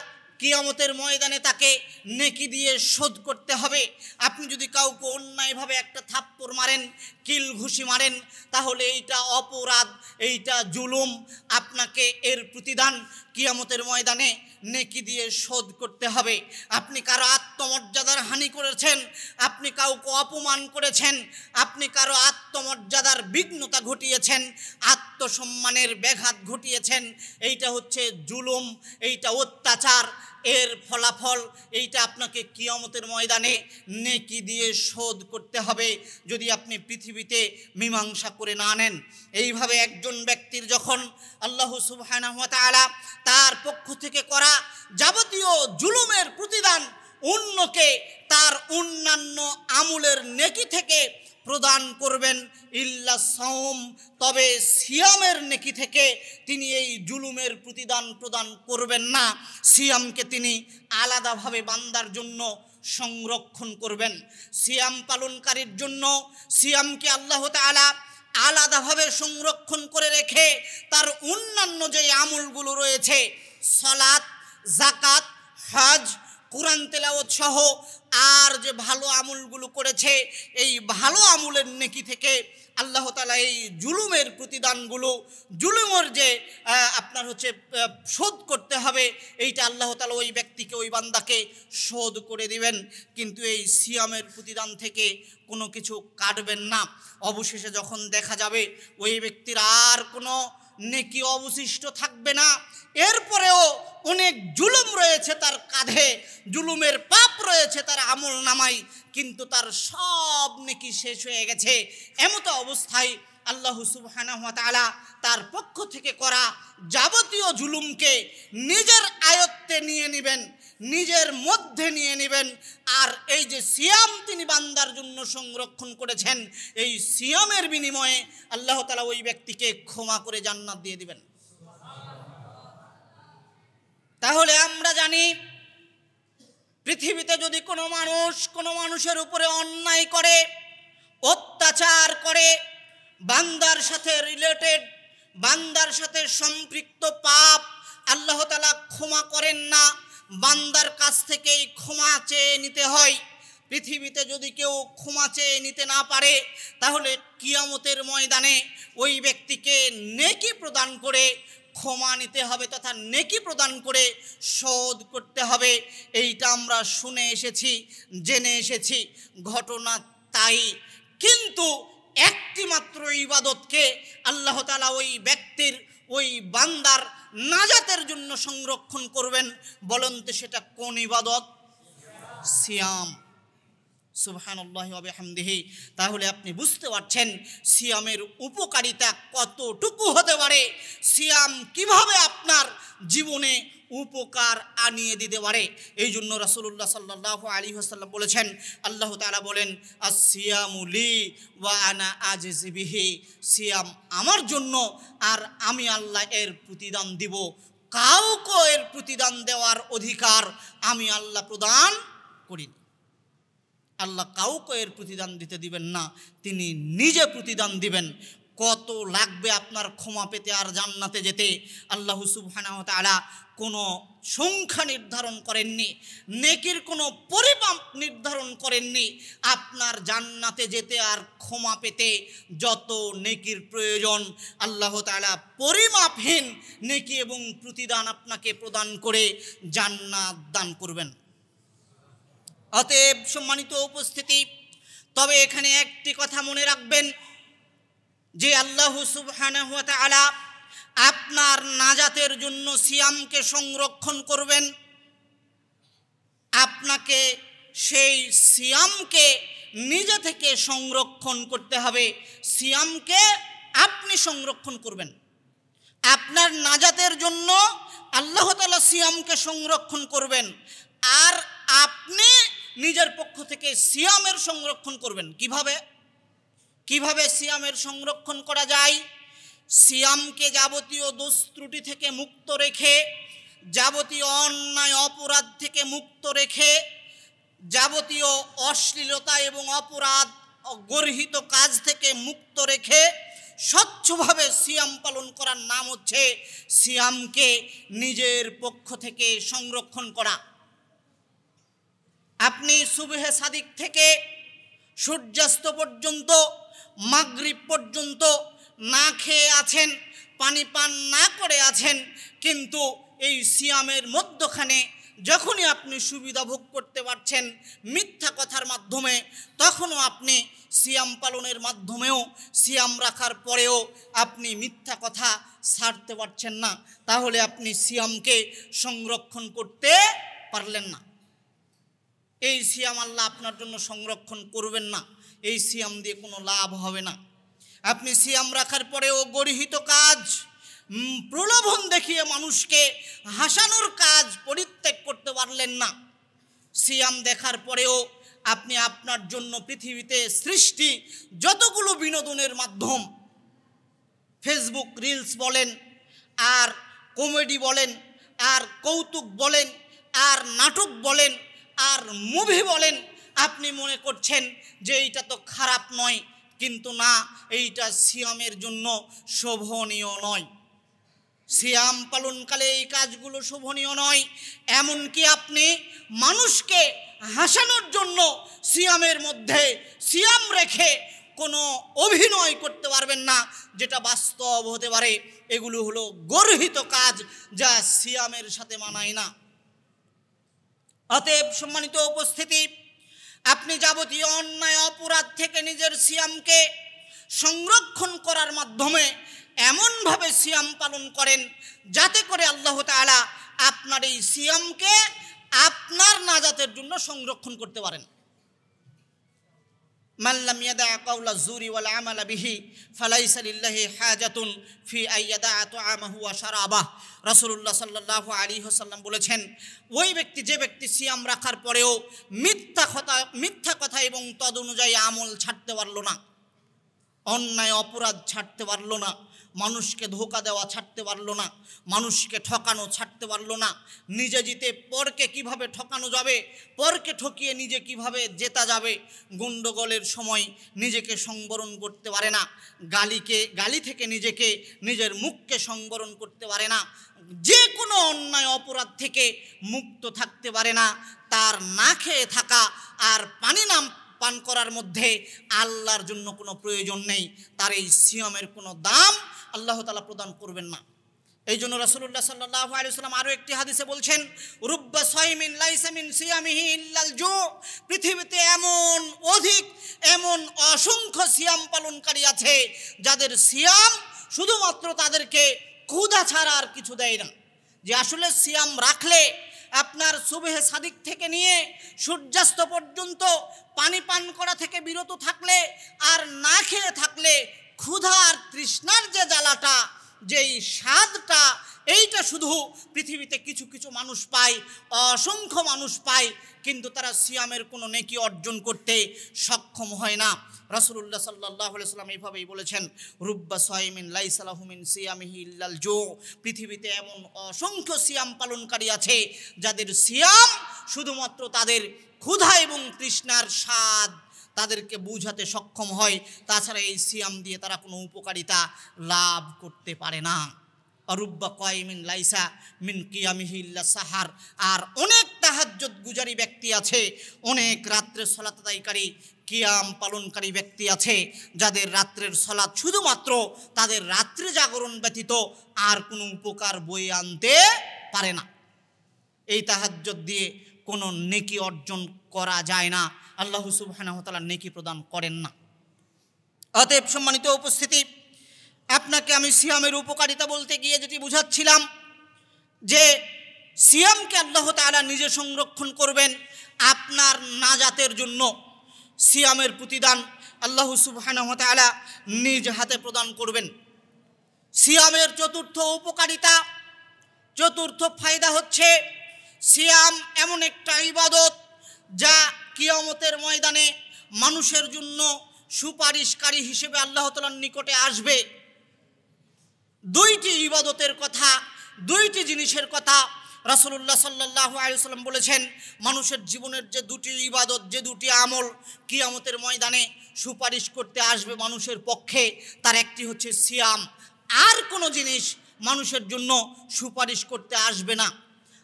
কিয়ামতের ময়দানে তাকে নেকি দিয়ে শোধ করতে হবে। আপনি যদি কাউকে অন্যায়ভাবে একটা থাপ্পড় মারেন, কিল ঘুষি মারেন, তাহলে এইটা অপরাধ, এইটা জুলুম। আপনাকে এর প্রতিদান কিয়ামতের ময়দানে নেকি দিয়ে শোধ করতে হবে। আপনি কারো আত্মমর্যাদার হানি করেছেন, আপনি কাউকে অপমান করেছেন, আপনি কারো আত্মমর্যাদার বিঘ্নতা ঘটিয়েছেন, আত্মসম্মানের ব্যাঘাত ঘটিয়েছেন, এইটা হচ্ছে জুলুম, এইটা অত্যাচার। এর ফলাফল এইটা আপনাকে কিয়ামতের ময়দানে নেকি দিয়ে শোধ করতে হবে, যদি আপনি পৃথিবীতে মীমাংসা করে না নেন। এইভাবে একজন ব্যক্তির যখন আল্লাহ সুবহানাহু ওয়া তাআলা তার পক্ষ থেকে করা যাবতীয় জুলুমের প্রতিদান অন্যকে তার অন্যান্য আমলের নেকি থেকে প্রদান করবেন, ইল্লা সাওম, তবে সিয়ামের নেকি থেকে তিনি এই জুলুমের প্রতিদান প্রদান করবেন না। সিয়ামকে তিনি আলাদাভাবে বান্দার জন্য সংরক্ষণ করবেন। সিয়াম পালনকারীর জন্য সিয়ামকে আল্লাহ তাআলা আলাদাভাবে সংরক্ষণ করে রেখে তার অন্যান্য যে আমলগুলো রয়েছে, সালাত, যাকাত, হজ, কুরআন তেলাওয়াত সহ আর যে ভালো আমলগুলো করেছে, এই ভালো আমলের নেকি থেকে আল্লাহ তাআলা এই জুলুমের প্রতিদানগুলো, জুলুমের যে আপনার হচ্ছে শোধ করতে হবে, এইটা আল্লাহ তাআলা ওই ব্যক্তিকে, ওই বান্দাকে শোধ করে দিবেন। কিন্তু এই সিয়ামের প্রতিদান থেকে কোনো কিছু কাটবেন না। অবশেষে যখন দেখা যাবে ওই ব্যক্তির আর কোনো নেকি অবশিষ্ট থাকবে না, এরপরেও অনেক জুলুম রয়েছে তার কাঁধে, জুলুমের পাপ রয়েছে তার আমল নামাই, কিন্তু তার সব নেকি শেষ হয়ে গেছে, এমতো অবস্থায় আল্লাহ সুবহানাহু ওয়া তাআলা তার পক্ষ থেকে করা যাবতীয় জুলুমকে নিজের আয়ত্তে নিয়ে নেবেন, নিজের মধ্যে নিয়ে নেবেন। আর এই যে সিয়াম তিনি বান্দার জন্য সংরক্ষণ করেছেন, এই সিয়ামের বিনিময়ে আল্লাহ তাআলা ওই ব্যক্তিকে ক্ষমা করে জান্নাত দিয়ে দিবেন। তাহলে আমরা জানি, পৃথিবীতে যদি কোনো মানুষের উপরে অন্যায় করে, অত্যাচার করে, বান্দার সাথে রিলেটেড, বান্দার সাথে সম্পৃক্ত পাপ আল্লাহ তাআলা ক্ষমা করেন না, বান্দার কাছ থেকেই ক্ষমা চেয়ে নিতে হয়। পৃথিবীতে যদি কেউ ক্ষমা চেয়ে নিতে না পারে, তাহলে কিয়ামতের ময়দানে ওই ব্যক্তিকে নেকি প্রদান করে ক্ষমা নিতে হবে, তথা নেকি প্রদান করে শোধ করতে হবে। এইটা আমরা শুনে এসেছি, জেনে এসেছি, ঘটনা তাই। কিন্তু একটি মাত্র ইবাদতকে আল্লাহ তাআলা ওই ব্যক্তির, ওই বান্দার নাজাতের জন্য সংরক্ষণ করবেন। বলেন তো সেটা কোন ইবাদত? সিয়াম। সুবহানাল্লাহি ওয়া বিহামদিহি। তাহলে আপনি বুঝতে পারছেন সিয়ামের উপকারিতা কতটুকু হতে পারে, সিয়াম কিভাবে আপনার জীবনে উপকার আনিয়ে দিতে পারে। এই জন্য রাসূলুল্লাহ সাল্লাল্লাহু আলাইহি ওয়াসাল্লাম বলেছেন, আল্লাহ তাআলা বলেন, আস-সিয়ামু লি ওয়া আনা আজিজি বিহি, সিয়াম আমার জন্য আর আমি আল্লাহ এর প্রতিদান দিব। কাউকে এর প্রতিদান দেওয়ার অধিকার আমি আল্লাহ প্রদান করিনি। আল্লাহ কাউকে এর প্রতিদান দিতে দিবেন না, তিনি নিজে প্রতিদান দিবেন। কত লাগবে আপনার ক্ষমা পেতে আর জান্নাতে যেতে? আল্লাহ সুবহানাহু ওয়া তাআলা কোনো সংখ্যা নির্ধারণ করেননি, নেকির কোনো পরিমাপ নির্ধারণ করেননি। আপনার জান্নাতে যেতে আর ক্ষমা পেতে যত নেকির প্রয়োজন, আল্লাহ তাআলা পরিমাপহীন নেকি এবং প্রতিদান আপনাকে প্রদান করে জান্নাত দান করবেন। অতএব সম্মানিত উপস্থিতি, তবে এখানে একটি কথা মনে রাখবেন যে আল্লাহ সুবহানাহু ওয়া তাআলা আপনার নাজাতের জন্য সিয়ামকে সংরক্ষণ করবেন। আপনাকে সেই সিয়ামকে নিজে থেকে সংরক্ষণ করতে হবে। সিয়ামকে আপনি সংরক্ষণ করবেন। আপনার নাজাতের জন্য আল্লাহ তাআলা সিয়ামকে সংরক্ষণ করবেন, আর আপনি নিজের পক্ষ থেকে সিয়ামের সংরক্ষণ করবেন। কিভাবে সিয়ামের সংরক্ষণ করা যায়? সিয়ামকে যাবতীয় দোষ ত্রুটি থেকে মুক্ত রেখে, যাবতীয় অন্যায় অপরাধ থেকে মুক্ত রেখে, যাবতীয় অশ্লীলতা এবং অপরাধ গর্হিত কাজ থেকে মুক্ত রেখে, সত্য স্বচ্ছভাবে সিয়াম পালন করার নাম হচ্ছে সিয়ামকে নিজের পক্ষ থেকে সংরক্ষণ করা। আপনি সুবহে সাদিক থেকে সূর্যাস্ত পর্যন্ত, মাগরিব পর্যন্ত না খেয়ে আছেন, পানি পান না করে আছেন, কিন্তু এই সিয়ামের মধ্যখানে যখনই আপনি সুবিধা ভোগ করতে পারছেন মিথ্যা কথার মাধ্যমে, তখনও আপনি সিয়াম পালনের মাধ্যমেও, সিয়াম রাখার পরেও আপনি মিথ্যা কথা ছাড়তে পারছেন না, তাহলে আপনি সিয়ামকে সংরক্ষণ করতে পারলেন না। এই সিয়াম আল্লাহ আপনার জন্য সংরক্ষণ করবেন না, এই সিয়াম দিয়ে কোনো লাভ হবে না। আপনি সিয়াম রাখার পরেও গর্হিত কাজ, প্রলোভন দেখিয়ে মানুষকে হাসানোর কাজ পরিত্যাগ করতে পারলেন না। সিয়াম দেখার পরেও আপনি আপনার জন্য পৃথিবীতে সৃষ্টি যতগুলো বিনোদনের মাধ্যম, ফেসবুক রিলস বলেন, আর কমেডি বলেন, আর কৌতুক বলেন, আর নাটক বলেন, আর মুভি বলেন, আপনি মনে করছেন যে এইটা তো খারাপ নয়, কিন্তু না, এইটা সিয়ামের জন্য শোভনীয় নয়। সিয়াম পালনকালে এই কাজগুলো শোভনীয় নয়। এমনকি আপনি মানুষকে হাসানোর জন্য সিয়ামের মধ্যে সিয়াম রেখে কোনো অভিনয় করতে পারবেন না, যেটা বাস্তব হতে পারে। এগুলো হলো গর্হিত কাজ, যা সিয়ামের সাথে মানায় না। অতএব সম্মানিত উপস্থিতি, আপনি যাবতীয় অন্যায় অপরাধ থেকে নিজের সিয়ামকে সংরক্ষণ করার মাধ্যমে এমনভাবে সিয়াম পালন করেন যাতে করে আল্লাহ তাআলা আপনার এই সিয়ামকে আপনার নাজাতের জন্য সংরক্ষণ করতে পারেন। মান লাম ইয়াদা কাওলা যুরি ওয়াল আমালা বিহি ফালাইসা লিল্লাহি হাজাতুন ফি আইয়াদা তুআমাহু ওয়া শারাবাহ। রাসূলুল্লাহ সাল্লাল্লাহু আলাইহি ওয়াসাল্লাম বলেছেন, ওই ব্যক্তি, যে ব্যক্তি সিয়াম রাখার পরেও মিথ্যা কথা এবং তদ অনুযায়ী আমল ছাড়তে পারল না, অন্যায় অপরাধ ছাড়তে পারল না, মানুষকে ধোঁকা দেওয়া ছাড়তে পারল না, মানুষকে ঠকানো ছাড়তে পারল না, নিজে জিতে পরকে কিভাবে ঠকানো যাবে, পরকে ঠকিয়ে নিজে কিভাবে জেতা যাবে, গন্ডগোলের সময় নিজেকে সংবরণ করতে পারে না, গালি থেকে নিজের মুখকে সংবরণ করতে পারে না, যে কোনো অন্যায় অপরাধ থেকে মুক্ত থাকতে পারে না, তার না খেয়ে থাকা আর পান করার মধ্যে আল্লাহর জন্য কোনো প্রয়োজন নেই। তার এই সিয়ামের কোনো দাম আল্লাহ তাআলা প্রদান করবেন না। এই জন্য রাসূলুল্লাহ সাল্লাল্লাহু আলাইহি ওয়াসাল্লাম আরও একটি হাদিসে বলছেন, রুব্বা সাইমিন লাইসা মিন সিয়ামিহি ইল্লাল জু। পৃথিবীতে এমন অসংখ্য সিয়াম পালনকারী আছে যাদের সিয়াম শুধুমাত্র তাদেরকে ক্ষুধা ছাড়া আর কিছু দেয় না। যে আসলে সিয়াম রাখলে আপনার সুবহে সাদিক থেকে নিয়ে সূর্যাস্ত পর্যন্ত পানি পান করা থেকে বিরত থাকলে আর না খেয়ে থাকলে ক্ষুধা আর তৃষ্ণার যে জ্বালাটা, যেই স্বাদটা, এইটা শুধু পৃথিবীতে কিছু কিছু মানুষ পায়, অসংখ্য মানুষ পায়, কিন্তু তারা সিয়ামের কোনো নেকি অর্জন করতে সক্ষম হয় না। রাসূলুল্লাহ সাল্লাল্লাহু আলাইহি ওয়াসাল্লাম এইভাবেই বলেছেন, রুব্বা সাইমিন লাইসা লাহু মিন সিয়ামিহি ইল্লাল জু। পৃথিবীতে এমন অসংখ্য সিয়াম পালনকারী আছে যাদের সিয়াম শুধুমাত্র তাদের ক্ষুধা এবং তৃষ্ণার স্বাদ তাদেরকে বুঝাতে সক্ষম হয়, তাছাড়া এই সিয়াম দিয়ে তারা কোনো উপকারিতা লাভ করতে পারে না। রুব্বা কাইমিন লাইসা মিন কিয়ামিহি ইল্লা সাহার। আর অনেক তাহাজ্জুদ গুজারি ব্যক্তি আছে, অনেক রাত্রে সালাত আদায়কারী কিয়াম পালনকারী ব্যক্তি আছে যাদের রাত্রের সালাত শুধুমাত্র তাদের রাত্রি জাগরণ ব্যতীত আর কোনো উপকার বয়ে আনতে পারে না। এই তাহাজ্জুদ দিয়ে কোনো নেকি অর্জন করা যায় না, আল্লাহ সুবহানাহু ওয়া তাআলা নেকি প্রদান করেন না। অতএব সম্মানিত উপস্থিতি, আপনাকে আমি সিয়ামের উপকারিতা বলতে গিয়ে যেটি বুঝাচ্ছিলাম, যে সিয়ামকে আল্লাহ তাআলা নিজে সংরক্ষণ করবেন আপনার নাজাতের জন্য। সিয়ামের প্রতিদান আল্লাহ সুবহানাহু ওয়া তাআলা নিজ হাতে প্রদান করবেন। সিয়ামের চতুর্থ উপকারিতা, চতুর্থ ফায়দা হচ্ছে, সিয়াম এমন একটা ইবাদত যা কিয়ামতের ময়দানে মানুষের জন্য সুপারিশকারী হিসেবে আল্লাহ তাআলার নিকটে আসবে। দুইটি ইবাদতের কথা, দুইটি জিনিসের কথা রাসূলুল্লাহ সাল্লাল্লাহু আলাইহি ওয়াসাল্লাম বলেছেন, মানুষের জীবনের যে দুটি ইবাদত, যে দুটি আমল কিয়ামতের ময়দানে সুপারিশ করতে আসবে মানুষের পক্ষে তার একটি হচ্ছে সিয়াম। আর কোনো জিনিস মানুষের জন্য সুপারিশ করতে আসবে না।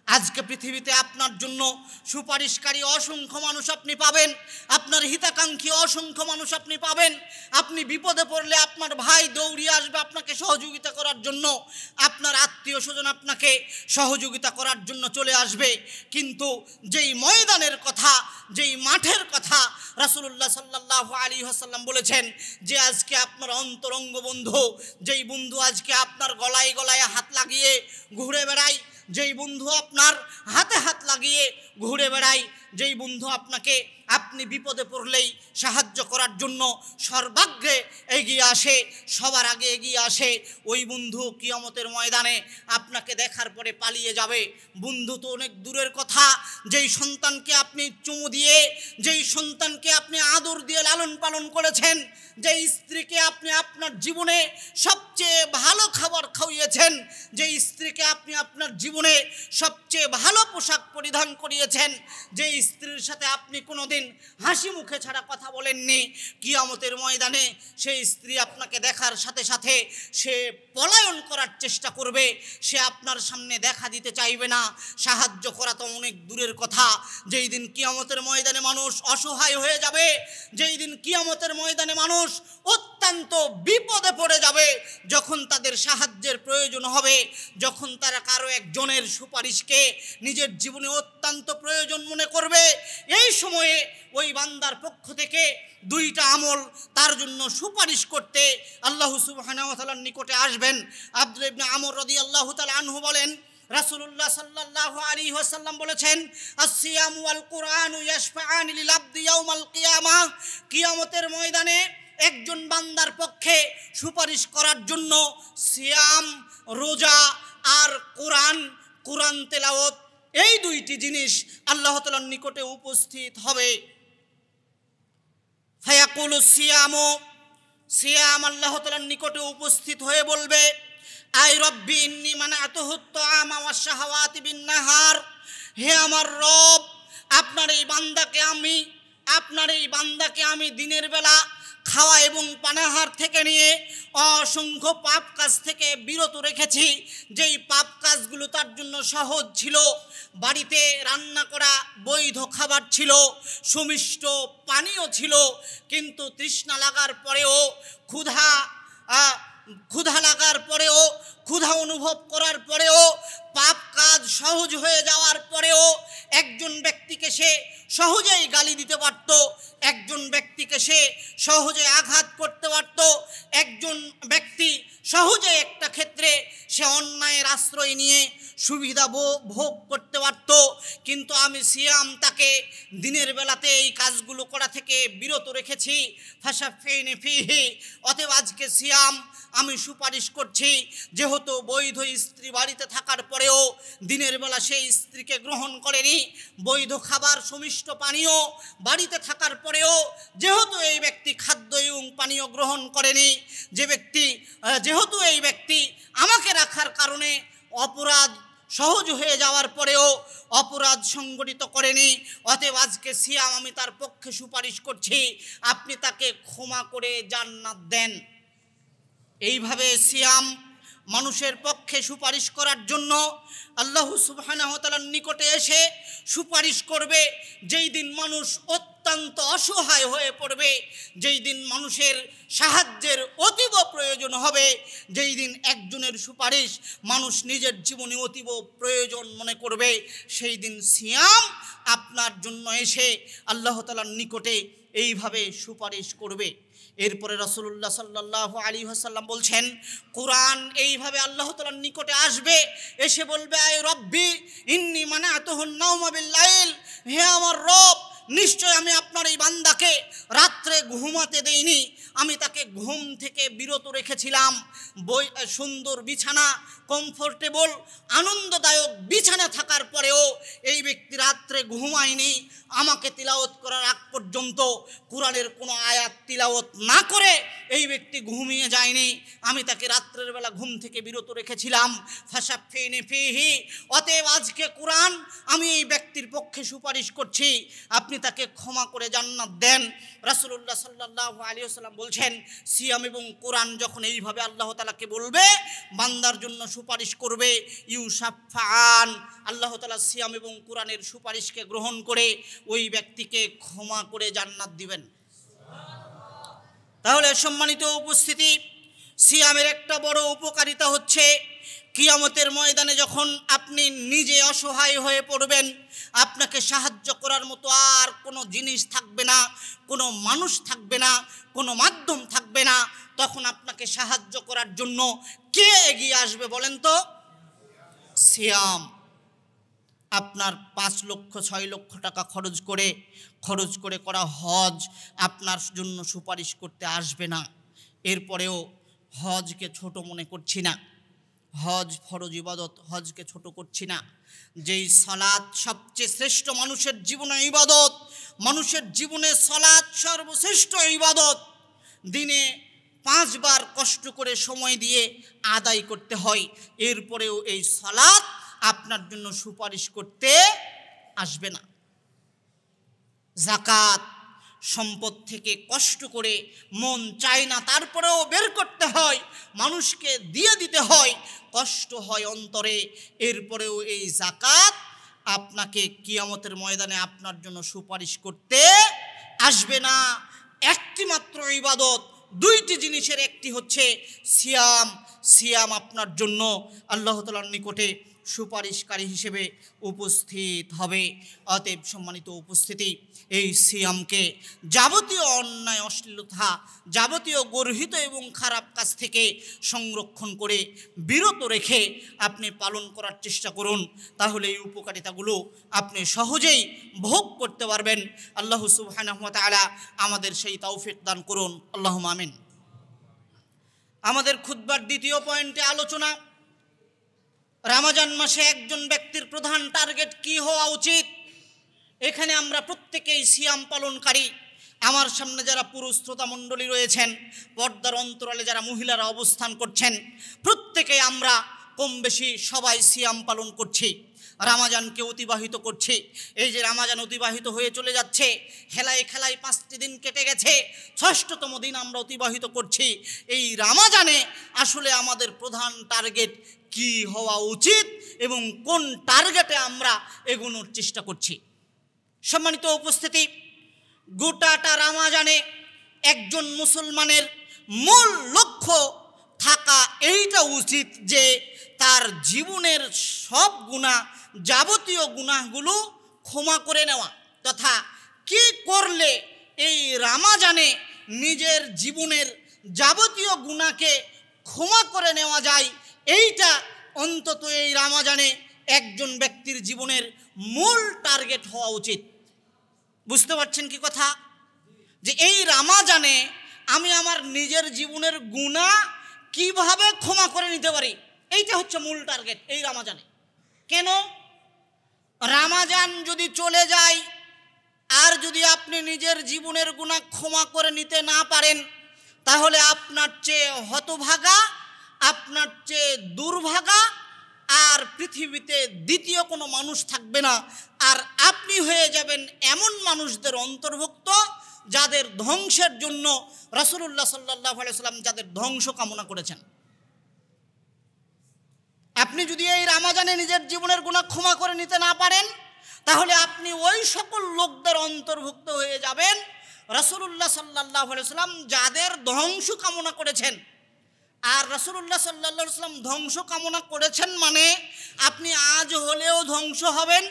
আজকে পৃথিবীতে আপনার জন্য সুপারিশকারী অসংখ্য মানুষ আপনি পাবেন, আপনার হিতাকাঙ্ক্ষী অসংখ্য মানুষ আপনি পাবেন। আপনি বিপদে পড়লে আপনার ভাই দৌড়িয়ে আসবে আপনাকে সহযোগিতা করার জন্য, আপনার আত্মীয় স্বজন আপনাকে সহযোগিতা করার জন্য চলে আসবে। কিন্তু যেই ময়দানের কথা, যেই মাঠের কথা রাসূলুল্লাহ সাল্লাল্লাহু আলাইহি ওয়াসাল্লাম বলেছেন যে আজকে আপনার অন্তরঙ্গ বন্ধু, যেই বন্ধু আজকে আপনার গলায় গলায় হাত লাগিয়ে ঘুরে বেড়ায়, যেই বন্ধু আপনার হাতে হাত লাগিয়ে ঘুরে বেড়ায়, যেই বন্ধু আপনাকে আপনি বিপদে পড়লেই সাহায্য করার জন্য সর্বাগ্রে এগিয়ে আসে, সবার আগে এগিয়ে আসে, ওই বন্ধু কিয়ামতের ময়দানে আপনাকে দেখার পরে পালিয়ে যাবে। বন্ধু তো অনেক দূরের কথা, যেই সন্তানকে আপনি চুমু দিয়ে, যেই সন্তানকে আপনি আদর দিয়ে লালন পালন করেছেন, যেই স্ত্রীকে আপনি আপনার জীবনে সবচেয়ে ভালো খাবার খাওয়িয়েছেন, যেই স্ত্রীকে আপনি আপনার জীবনে সবচেয়ে ভালো পোশাক পরিধান করিয়েছেন, যেই স্ত্রীর সাথে আপনি কোনোদিন হাসি মুখে ছাড়া কথা বলেননি, কিয়ামতের ময়দানে সেই স্ত্রী আপনাকে দেখার সাথে সাথে সে পলায়ন করার চেষ্টা করবে, সে আপনার সামনে দেখা দিতে চাইবে না। সাহায্য করা তো অনেক দূরের কথা। যেই দিন কিয়ামতের ময়দানে মানুষ অসহায় হয়ে যাবে, যেই দিন কিয়ামতের ময়দানে মানুষ অত্যন্ত বিপদে পড়ে যাবে, যখন তাদের সাহায্যের প্রয়োজন হবে, যখন তারা কারো একজনের সুপারিশকে নিজের জীবনে অত্যন্ত প্রয়োজন মনে করবে, এই সময়ে ওই বান্দার পক্ষ থেকে দুইটা আমল তার জন্য সুপারিশ করতে আল্লাহ সুবহানাহু ওয়া তাআলার নিকটে আসবেন। আব্দুল্লাহ ইবনে আমর রাদিয়াল্লাহু তাআলা আনহু বলেন, রাসূলুল্লাহ সাল্লাল্লাহু আলাইহি ওয়াসাল্লাম বলেছেন, আস-সিয়াম ওয়াল কুরআনু ইয়াশফাআনি লিল আবদি ইয়াউমাল কিয়ামাহ, কিয়ামতের ময়দানে একজন বান্দার পক্ষে সুপারিশ করার জন্য সিয়াম, রোজা আর কোরআন তেলাওয়াত, এই দুইটি জিনিস আল্লাহ তাআলার নিকটে উপস্থিত হবে। ফায়াকুলু সিয়াম আল্লাহ তাআলার নিকটে উপস্থিত হয়ে বলবে, আই রব্বি ইন্নী মানাতুহু আত-তাআমা ওয়াশ শাহাওয়াতি বিন-নাহার, হে আমার রব, আপনার এই বান্দাকে আমি দিনের বেলা খাওয়া এবং পানাহার থেকে নিয়ে অসংখ্য পাপ কাজ থেকে বিরত রেখেছি। যেই পাপ কাজগুলো তার জন্য সহজ ছিল, বাড়িতে রান্না করা বৈধ খাবার ছিল, সুমিষ্ট পানীয় ছিল, কিন্তু তৃষ্ণা লাগার পরেও, ক্ষুধা লাগার পরেও, ক্ষুধা অনুভব করার পরেও, পাপ কাজ সহজ হয়ে যাওয়ার পরেও একজন ব্যক্তিকে সে সহজেই গালি দিতে পারত, একজন ব্যক্তিকে সে সহজে আঘাত করতে পারত, একজন ব্যক্তি সহজে একটা ক্ষেত্রে সে অন্যায়ের আশ্রয় নিয়ে সুবিধা ভোগ করতে পারত, কিন্তু আমি সিয়াম তাকে দিনের বেলাতে এই কাজগুলো করা থেকে বিরত রেখেছি। ফাশাফিনি ফিহি, অতএব আজকে সিয়াম আমি সুপারিশ করছি, যেহেতু বৈধ স্ত্রী বাড়িতে থাকার পরেও দিনের বেলা সেই স্ত্রীকে গ্রহণ করেনি, বৈধ খাবার সুমিষ্ট পানীয় বাড়িতে থাকার পরেও যেহেতু এই ব্যক্তি খাদ্য এবং পানীয় গ্রহণ করেনি, যেহেতু এই ব্যক্তি আমাকে রাখার কারণে অপরাধ সহজ হয়ে যাওয়ার পরেও অপরাধ সংগঠিত করেনি, অতএব আজকে সিয়াম আমি তার পক্ষে সুপারিশ করছি, আপনি তাকে ক্ষমা করে জান্নাত দেন। এইভাবে সিয়াম মানুষের পক্ষে সুপারিশ করার জন্য আল্লাহ সুবহানাহু ওয়া তাআলার নিকটে এসে সুপারিশ করবে। যেই দিন মানুষ অত্যন্ত অসহায় হয়ে পড়বে, যেই দিন মানুষের সাহায্যের অতীব প্রয়োজন হবে, যেই দিন একজনের সুপারিশ মানুষ নিজের জীবনে অতীব প্রয়োজন মনে করবে, সেই দিন সিয়াম আপনার জন্য এসে আল্লাহ তাআলার নিকটে এইভাবে সুপারিশ করবে। এরপরে রাসূলুল্লাহ সাল্লাল্লাহু আলাইহি ওয়াসাল্লাম বলছেন, কোরআন এইভাবে আল্লাহ তাআলার নিকটে আসবে, এসে বলবে, আই রব্বি ইন্নী মানাতুহুন নাওমা বিল-লাইল, হে আমার রব, নিশ্চয় আমি আপনার এই বান্দাকে রাত্রে ঘুমাতে দেইনি, আমি তাকে ঘুম থেকে বিরত রেখেছিলাম। সুন্দর বিছানা, কমফোর্টেবল আনন্দদায়ক বিছানা থাকার পরেও এই ব্যক্তি রাত্রে ঘুমায়নি, আমাকে তিলাওয়াত করার আগ পর্যন্ত কোরআনের কোনো আয়াত তিলাওয়াত না করে এই ব্যক্তি ঘুমিয়ে যায়নি, আমি তাকে রাত্রের বেলা ঘুম থেকে বিরত রেখেছিলাম। ফাশাফিনি ফিহি, অতএব আজকে কোরআন আমি এই ব্যক্তির পক্ষে সুপারিশ করছি, আপনি তাকে ক্ষমা করে জান্নাত দেন। রাসূলুল্লাহ সাল্লাল্লাহু আলাইহি ওয়াসাল্লাম বলছেন, সিয়াম এবং কোরআন যখন এইভাবে আল্লাহ তাআলাকে বলবে, বান্দার জন্য সুপারিশ করবে, ইউশাফাআন, আল্লাহ তাআলা সিয়াম এবং কোরআনের সুপারিশকে গ্রহণ করে ওই ব্যক্তিকে ক্ষমা করে জান্নাত দিবেন। তাহলে সম্মানিত উপস্থিতি, সিয়ামের একটা বড় উপকারিতা হচ্ছে কিয়ামতের ময়দানে যখন আপনি নিজে অসহায় হয়ে পড়বেন, আপনাকে সাহায্য করার মতো আর কোনো জিনিস থাকবে না, কোনো মানুষ থাকবে না, কোনো মাধ্যম থাকবে না, তখন আপনাকে সাহায্য করার জন্য কে এগিয়ে আসবে বলেন তো? সিয়াম। আপনার 5 লক্ষ 6 লক্ষ টাকা খরচ করে করা হজ আপনার জন্য সুপারিশ করতে আসবে না। এরপরেও হজকে ছোট মনে করছি না, হজ ফরজ ইবাদত, হজকে ছোট করছি না। যেই সালাত সবচেয়ে শ্রেষ্ঠ মানুষের জীবনে ইবাদত, মানুষের জীবনে সালাত সর্বশ্রেষ্ঠ ইবাদত, দিনে 5 বার কষ্ট করে সময় দিয়ে আদায় করতে হয়, এরপরেও এই সালাত আপনার জন্য সুপারিশ করতে আসবে না। যাকাত সম্পদ থেকে কষ্ট করে মন চায় না, তারপরেও বের করতে হয়, মানুষকে দিয়ে দিতে হয়, কষ্ট হয় অন্তরে, এরপরেও এই যাকাত আপনাকে কিয়ামতের ময়দানে আপনার জন্য সুপারিশ করতে আসবে না। একটি মাত্র ইবাদত, 2টি জিনিসের একটি হচ্ছে সিয়াম। সিয়াম আপনার জন্য আল্লাহ তাআলার নিকটে সুপারিশকারী হিসেবে উপস্থিত হবে। অতএব সম্মানিত উপস্থিতি, এই সিয়ামকে যাবতীয় অন্যায়, অশ্লীলতা, যাবতীয় গর্হিত এবং খারাপ কাজ থেকে সংরক্ষণ করে বিরত রেখে আপনি পালন করার চেষ্টা করুন, তাহলে এই উপকারিতাগুলো আপনি সহজেই ভোগ করতে পারবেন। আল্লাহ সুবহানাহু ওয়া তাআলা আমাদের সেই তৌফিক দান করুন, আল্লাহুম্মা আমিন। আমাদের খুতবার দ্বিতীয় পয়েন্টে আলোচনা, রমজান মাসে একজন ব্যক্তির প্রধান টার্গেট কি হওয়া উচিত। এখানে আমরা প্রত্যেকেই সিয়াম পালনকারী। আমার সামনে যারা পুরুষ শ্রোতা মণ্ডলী রয়েছেন, পর্দার অন্তরালে যারা মহিলারা অবস্থান করছেন, প্রত্যেকেই আমরা কম বেশি সবাই সিয়াম পালন করছি, রমজানকে অতিবাহিত করছি। এই যে রমজান অতিবাহিত হয়ে চলে যাচ্ছে, খেলায় খেলায় 5টি দিন কেটে গেছে, 6ষ্ঠতম দিন আমরা অতিবাহিত করছি। এই রমজানে আসলে আমাদের প্রধান টার্গেট কি হওয়া উচিত এবং কোন টার্গেটে আমরা এগোনোর চেষ্টা করছি। সম্মানিত উপস্থিতি, গোটাটা রমজানে একজন মুসলমানের মূল লক্ষ্য থাকা এইটা উচিত যে তার জীবনের সব গুনাহ, যাবতীয় গুনাহগুলো ক্ষমা করে নেওয়া, তথা কি করলে এই রমজানে নিজের জীবনের যাবতীয় গুনাহকে ক্ষমা করে নেওয়া যায়, এইটা অন্তত এই রমজানে একজন ব্যক্তির জীবনের মূল টার্গেট হওয়া উচিত। বুঝতে পারছেন কি কথা? যে এই রমজানে আমি আমার নিজের জীবনের গুনাহ কিভাবে ক্ষমা করে নিতে পারি, এইটা হচ্ছে মূল টার্গেট এই রমজানে। কেন? রমজান যদি চলে যায় আর যদি আপনি নিজের জীবনের গুনাহ ক্ষমা করে নিতে না পারেন, তাহলে আপনার চেয়ে হতভাগা, আপনার চেয়ে দুর্ভাগা আর পৃথিবীতে দ্বিতীয় কোনো মানুষ থাকবে না। আর আপনি হয়ে যাবেন এমন মানুষদের অন্তর্ভুক্ত যাদের ধ্বংসের জন্য রাসূলুল্লাহ সাল্লাল্লাহু আলাইহি ওয়াসাল্লাম যাদের ধ্বংস কামনা করেছেন। আপনি যদি এই রমজানে নিজের জীবনের গুনাহ ক্ষমা করে নিতে না পারেন, তাহলে আপনি ওই সকল লোকদের অন্তর্ভুক্ত হয়ে যাবেন রাসূলুল্লাহ সাল্লাল্লাহু আলাইহি ওয়াসাল্লাম যাদের ধ্বংস কামনা করেছেন। আর রাসূলুল্লাহ সাল্লাল্লাহু আলাইহি ওয়াসাল্লাম ধ্বংস কামনা করেছেন মানে আপনি আজ হলেও ধ্বংস হবেন,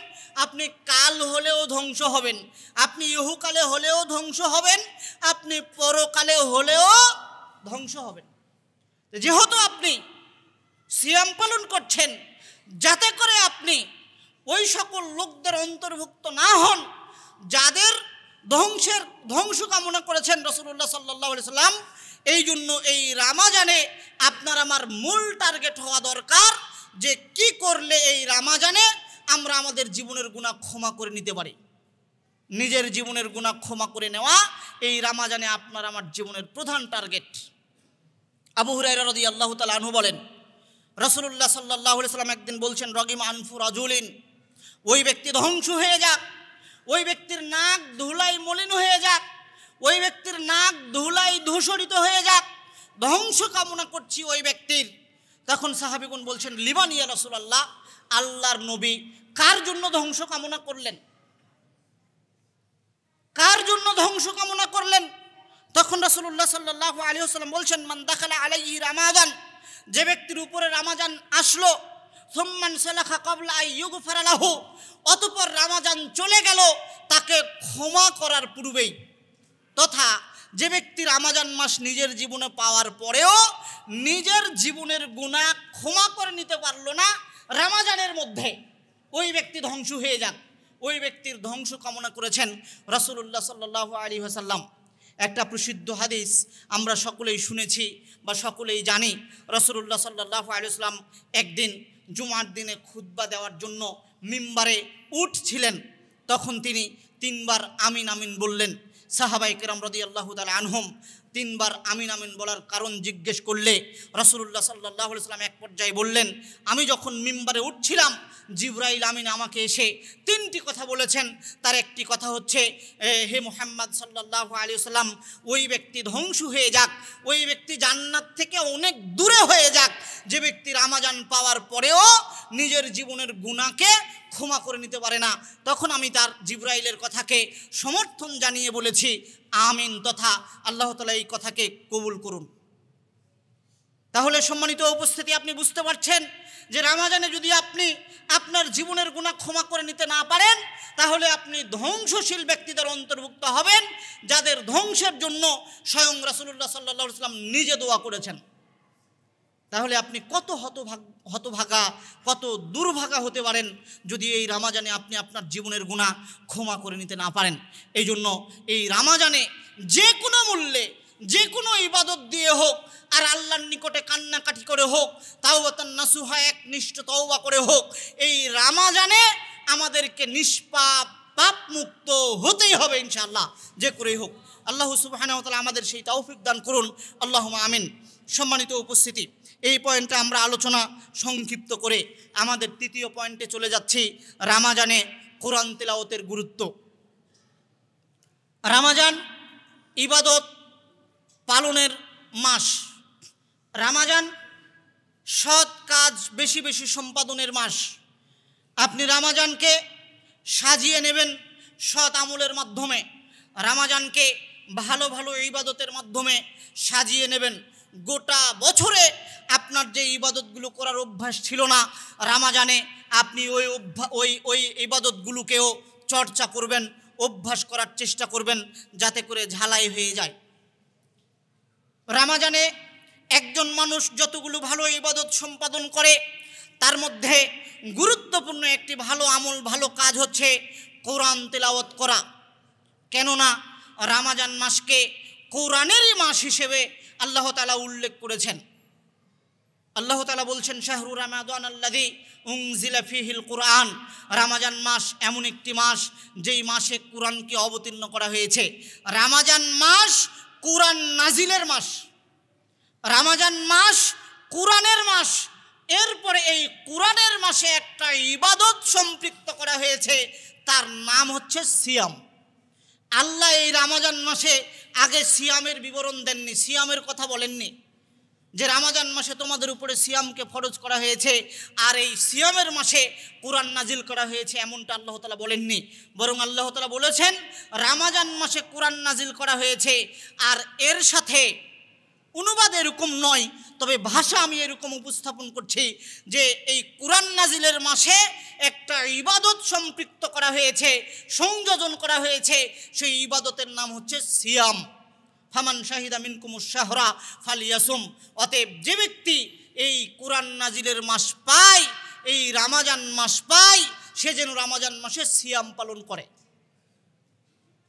আপনি কাল হলেও ধ্বংস হবেন, আপনি ইহকালে হলেও ধ্বংস হবেন, আপনি পরকালে হলেও ধ্বংস হবেন। যেহেতু আপনি সিয়াম পালন করছেন, যাতে করে আপনি ওই সকল লোকদের অন্তর্ভুক্ত না হন যাদের ধ্বংস কামনা করেছেন রাসূলুল্লাহ সাল্লাল্লাহু আলাইহি ওয়াসাল্লাম, এই জন্য এই রমজানে আপনার আমার মূল টার্গেট হওয়া দরকার যে কি করলে এই রমজানে আমরা আমাদের জীবনের গুনাহ ক্ষমা করে নিতে পারি। নিজের জীবনের গুনাহ ক্ষমা করে নেওয়া এই রমজানে আপনার আমার জীবনের প্রধান টার্গেট। আবু হুরায়রা রাদিয়াল্লাহু তাআলা আনহু বলেন, রাসূলুল্লাহ সাল্লাল্লাহু আলাইহি ওয়াসাল্লাম একদিন বলছেন, রগিম আনফু রাজুলিন, ওই ব্যক্তি ধ্বংস হয়ে যাক, ওই ব্যক্তির নাক ধুলাই মলিন হয়ে যাক, ওই ব্যক্তির নাক ধুলাই ধূসরিত হয়ে যাক, ধ্বংস কামনা করছি ওই ব্যক্তির। তখন সাহাবীগণ বলছেন, লিমান ইয়া রাসূলুল্লাহ, আল্লাহর নবী কার জন্য ধ্বংস কামনা করলেন? কার জন্য ধ্বংস কামনা করলেন? তখন রাসূলুল্লাহ সাল্লাল্লাহু আলাইহি ওয়াসাল্লাম বলছেন, মান দাখালা আলাইহি রামাদান, যে ব্যক্তির উপরে রামাজান আসলো, সুম্মান সালাখা ক্বাবলা আন ইউগফারা লাহু, অতঃপর রামাজান চলে গেল তাকে ক্ষমা করার পূর্বেই, তথা যে ব্যক্তি রামাজান মাস নিজের জীবনে পাওয়ার পরেও নিজের জীবনের গুনাহ ক্ষমা করে নিতে পারলো না রামাজানের মধ্যে, ওই ব্যক্তি ধ্বংস হয়ে যাক। ওই ব্যক্তির ধ্বংস কামনা করেছেন রাসূলুল্লাহ সাল্লাল্লাহু আলাইহি ওয়াসাল্লাম। একটা প্রসিদ্ধ হাদিস আমরা সকলেই শুনেছি বা সকলেই জানি। রাসূলুল্লাহ সাল্লাল্লাহু আলাইহি ওয়াসাল্লাম একদিন জুমার দিনে খুতবা দেওয়ার জন্য মিম্বারে উঠছিলেন। তখন তিনি 3 বার আমিন আমিন বললেন। সাহাবায়ে কেরাম রাদিয়াল্লাহু তাআলা আনহুম 3 বার আমিন আমিন বলার কারণ জিজ্ঞেস করলে রাসূলুল্লাহ সাল্লাল্লাহু আলাইহি ওয়াসাল্লাম এক পর্যায়ে বললেন, আমি যখন মিম্বারে উঠছিলাম জিবরাইল আমিন আমাকে এসে 3টি কথা বলেছেন। তার একটি কথা হচ্ছে, হে মুহাম্মদ সাল্লাল্লাহু আলাইহি ওয়াসাল্লাম, ওই ব্যক্তি ধ্বংস হয়ে যাক, ওই ব্যক্তি জান্নাত থেকে অনেক দূরে হয়ে যাক যে ব্যক্তি রামাজান পাওয়ার পরেও নিজের জীবনের গুনাহকে ক্ষমা করে নিতে পারে না। তখন আমি তার জিবরাইলের কথাকে সমর্থন জানিয়ে বলেছি, আমিন, তথা আল্লাহ তাআলা এই কথাকে কবুল করুন। তাহলে সম্মানিত উপস্থিতি, আপনি বুঝতে পারছেন যে রামাজানে যদি আপনি আপনার জীবনের গুনাহ ক্ষমা করে নিতে না পারেন, তাহলে আপনি ধ্বংসশীল ব্যক্তিদের অন্তর্ভুক্ত হবেন, যাদের ধ্বংসের জন্য স্বয়ং রাসূলুল্লাহ সাল্লাল্লাহু আলাইহি ওয়াসাল্লাম নিজে দোয়া করেছেন। তাহলে আপনি কত হতভাগা, কত দুর্ভাগা হতে পারেন যদি এই রামাজানে আপনি আপনার জীবনের গুনাহ ক্ষমা করে নিতে না পারেন। এই জন্য এই রামাজানে যে কোনো মূল্যে, যে কোনো ইবাদত দিয়ে হোক, আর আল্লাহর নিকটে কান্নাকাটি করে হোক, তাওবাতান নাসুহা, একনিষ্ঠ তওবা করে হোক, এই রামাজানে আমাদেরকে নিষ্পাপ পাপ মুক্ত হতেই হবে ইনশাআল্লাহ, যে করেই হোক। আল্লাহ সুবহানাহু ওয়া তাআলা আমাদের সেই তৌফিক দান করুন, আল্লাহুম্মা আমিন। সম্মানিত উপস্থিতি, এই পয়েন্টটা আমরা আলোচনা সংক্ষিপ্ত করে আমাদের 3য় পয়েন্টে চলে যাচ্ছি, রামাজানে কোরআন তেলাওয়াতের গুরুত্ব। রামাজান ইবাদত পালনের মাস, রামাজান সৎ কাজ বেশি বেশি সম্পাদনের মাস। আপনি রামাজানকে সাজিয়ে নেবেন সৎ আমলের মাধ্যমে, রামাজানকে ভালো ভালো ইবাদতের মাধ্যমে সাজিয়ে নেবেন। গোটা বছরে আপনার যে ইবাদতগুলো করার অভ্যাস ছিল না, রামাজানে আপনি ওই ইবাদতগুলোকেও চর্চা করবেন, অভ্যাস করার চেষ্টা করবেন, যাতে করে ঝালাই হয়ে যায়। রামাজানে একজন মানুষ যতগুলো ভালো ইবাদত সম্পাদন করে, তার মধ্যে গুরুত্বপূর্ণ একটি ভালো আমল, ভালো কাজ হচ্ছে কোরআন তেলাওয়াত করা। কেননা রামাজান মাসকে কোরআনেরই মাস হিসেবে আল্লাহ তাআলা উল্লেখ করেছেন। আল্লাহ তাআলা বলছেন, শাহরু রামাদান আল্লাযী উনজিলা ফীহিল কুরআন, রামাজান মাস এমন একটি মাস যেই মাসে কোরআনকে অবতীর্ণ করা হয়েছে। রামাজান মাস কোরআন নাজিলের মাস, রামাজান মাস কোরআনের মাস। এরপরে এই কোরআনের মাসে একটা ইবাদত সম্পৃক্ত করা হয়েছে, তার নাম হচ্ছে সিয়াম। আল্লাহ এই রামাজান মাসে আগে সিয়ামের বিবরণ দেননি, সিয়ামের কথা বলেননি যে রামাজান মাসে তোমাদের উপরে সিয়ামকে ফরজ করা হয়েছে আর এই সিয়ামের মাসে কোরআন নাজিল করা হয়েছে, এমনটা আল্লাহ তাআলা বলেননি। বরং আল্লাহ তাআলা বলেছেন রামাজান মাসে কোরআন নাজিল করা হয়েছে, আর এর সাথে অনুবাদ এরকম নয়, তবে ভাষা আমি এরকম উপস্থাপন করছি যে এই কোরআন নাজিলের মাসে একটা ইবাদত সম্পৃক্ত করা হয়েছে, সংযোজন করা হয়েছে। সেই ইবাদতের নাম হচ্ছে সিয়াম। ফামান শাহিদা মিনকুমুশ শাহরা ফালিয়াসুম, অতএব যে ব্যক্তি এই কোরআন নাজিলের মাস পায়, এই রামাজান মাস পায়, সে যেন রামাজান মাসে সিয়াম পালন করে।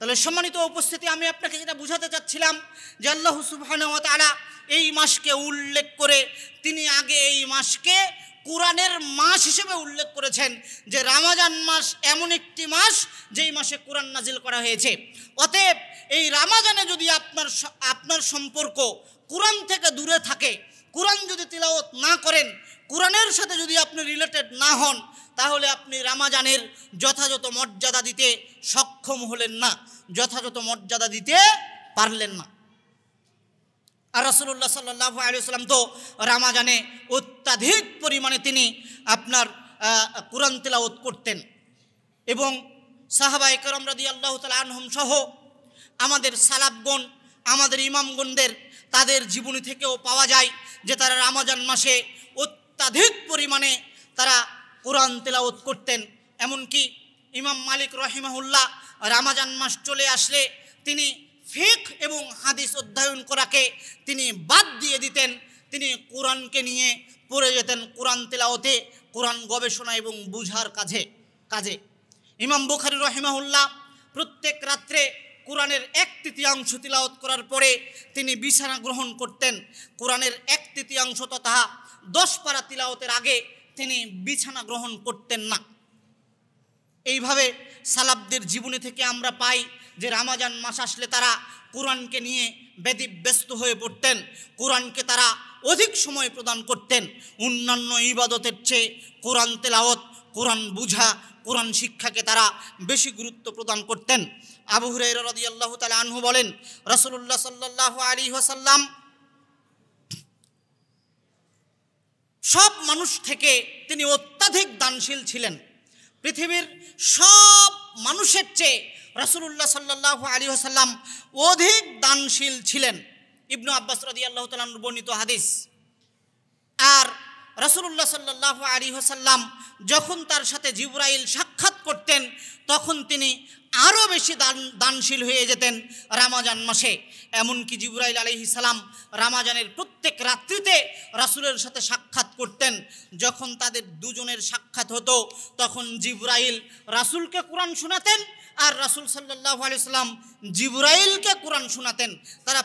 তাহলে সম্মানিত উপস্থিতি, আমি আপনাকে যেটা বুঝাতে চাচ্ছিলাম যে আল্লাহ সুবহানাহু ওয়া তাআলা এই মাসকে উল্লেখ করে তিনি আগে এই মাসকে কোরআনের মাস হিসেবে উল্লেখ করেছেন যে রামাজান মাস এমন একটি মাস যেই মাসে কোরআন নাজিল করা হয়েছে। অতএব এই রামাজানে যদি আপনার সম্পর্ক কোরআন থেকে দূরে থাকে, কোরআন যদি তিলাওয়াত না করেন, কোরআনের সাথে যদি আপনি রিলেটেড না হন, তাহলে আপনি রমজানের যথাযথ মর্যাদা দিতে সক্ষম হলেন না, যথাযথ মর্যাদা দিতে পারলেন না। আর রাসূলুল্লাহ সাল্লাল্লাহু আলাইহি ওয়াসাল্লাম তো রমজানে অত্যাধিক পরিমাণে তিনি আপনার কোরআন তেলাওয়াত করতেন এবং সাহাবায়ে কেরাম রাদিয়াল্লাহু তাআলা আনহুম সহ আমাদের সালাফগণ, আমাদের ইমামগণদের তাদের জীবনী থেকেও পাওয়া যায় যে তারা রমজান মাসে অত্যাধিক পরিমাণে তারা কোরআন তেলাওয়াত করতেন। এমনকি ইমাম মালিক রাহিমাহুল্লাহ রমজান মাস চলে আসলে তিনি ফিকহ এবং হাদিস অধ্যয়ন করাকে তিনি বাদ দিয়ে দিতেন, তিনি কোরআনকে নিয়ে পড়ে যেতেন কোরআন তেলাওয়াতে, কোরআন গবেষণা এবং বুঝার কাজে। ইমাম বুখারী রাহিমাহুল্লাহ প্রত্যেক রাত্রে কোরআনের 1/3 তিলাওয়াত করার পরে তিনি বিছানা গ্রহণ করতেন। কোরআনের 1/3 তথা 10 পারা তিলাওয়াতের আগে তিনি বিছানা গ্রহণ করতেন না। এইভাবে সালাফদের জীবনী থেকে আমরা পাই যে রমজান মাস আসলে তারা কোরআনকে নিয়ে ব্যস্ত হয়ে পড়তেন, কোরআনকে তারা অধিক সময় প্রদান করতেন। অন্যান্য ইবাদতের চেয়ে কোরআন তেলাওয়াত, কোরআন বুঝা, কোরআন শিক্ষাকে তারা বেশি গুরুত্ব প্রদান করতেন। আবু হুরায়রা রাদিয়াল্লাহু তাআলা আনহু বলেন, রাসূলুল্লাহ সাল্লাল্লাহু আলাইহি ওয়াসাল্লাম সব মানুষ থেকে তিনি অত্যাধিক দানশীল ছিলেন। পৃথিবীর সব মানুষের চেয়ে রাসূলুল্লাহ সাল্লাল্লাহু আলাইহি ওয়াসাল্লাম অধিক দানশীল ছিলেন। ইবনু আব্বাস রাদিয়াল্লাহু তাআলা আনহু বর্ণিত হাদিস। আর রাসূলুল্লাহ সাল্লাল্লাহু আলাইহি ওয়াসাল্লাম যখন তার সাথে জিবরাইল সাক্ষাৎ করতেন তখন তিনি আরও বেশি দানশীল হয়ে যেতেন রমজান মাসে। এমনকি জিবরাইল আলাইহিস সালাম রমজানের প্রত্যেক রাত্রিতে রাসূলের সাথে সাক্ষাৎ করতেন। যখন তাদের দুজনের সাক্ষাৎ হতো তখন জিবরাইল রাসূলকে কোরআন শোনাতেন আর রাসূল সাল্লাল্লাহু আলাইহি সাল্লাম জিবরাইলকে কোরআন শোনাতেন। তারা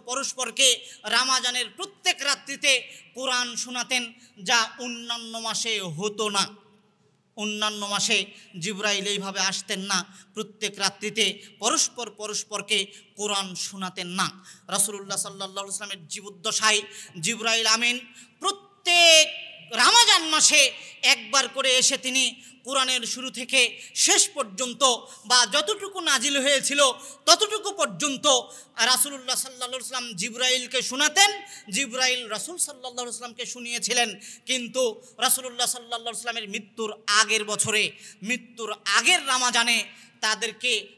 পরস্পরকে রমজানের প্রত্যেক রাত্রিতে কোরআন শোনাতেন, যা অন্যান্য মাসে হতো না। অন্যান্য মাসে জিবরাইল এইভাবে আসতেন না, প্রত্যেক রাত্রিতে পরস্পরকে কোরআন শোনাতেন না। রাসূলুল্লাহ সাল্লাল্লাহু আলাইহি ওয়াসাল্লামের জীবদ্দশায় জিবরাইল আমিন প্রত্যেক রমজান মাসে একবার করে এসে তিনি কোরআনের শুরু থেকে শেষ পর্যন্ত বা যতটুকু নাজিল হয়েছিল ততটুকু পর্যন্ত রাসূলুল্লাহ সাল্লাল্লাহু আলাইহি ওয়াসাল্লাম জিবরাইলকে শোনাতেন। জিবরাইল রাসূল সাল্লাল্লাহু আলাইহি ওয়াসাল্লামকে শুনিয়েছিলেন। কিন্তু রাসূলুল্লাহ সাল্লাল্লাহু আলাইহি ওয়াসাল্লামের মৃত্যুর আগের বছরে, মৃত্যুর আগের রমজানে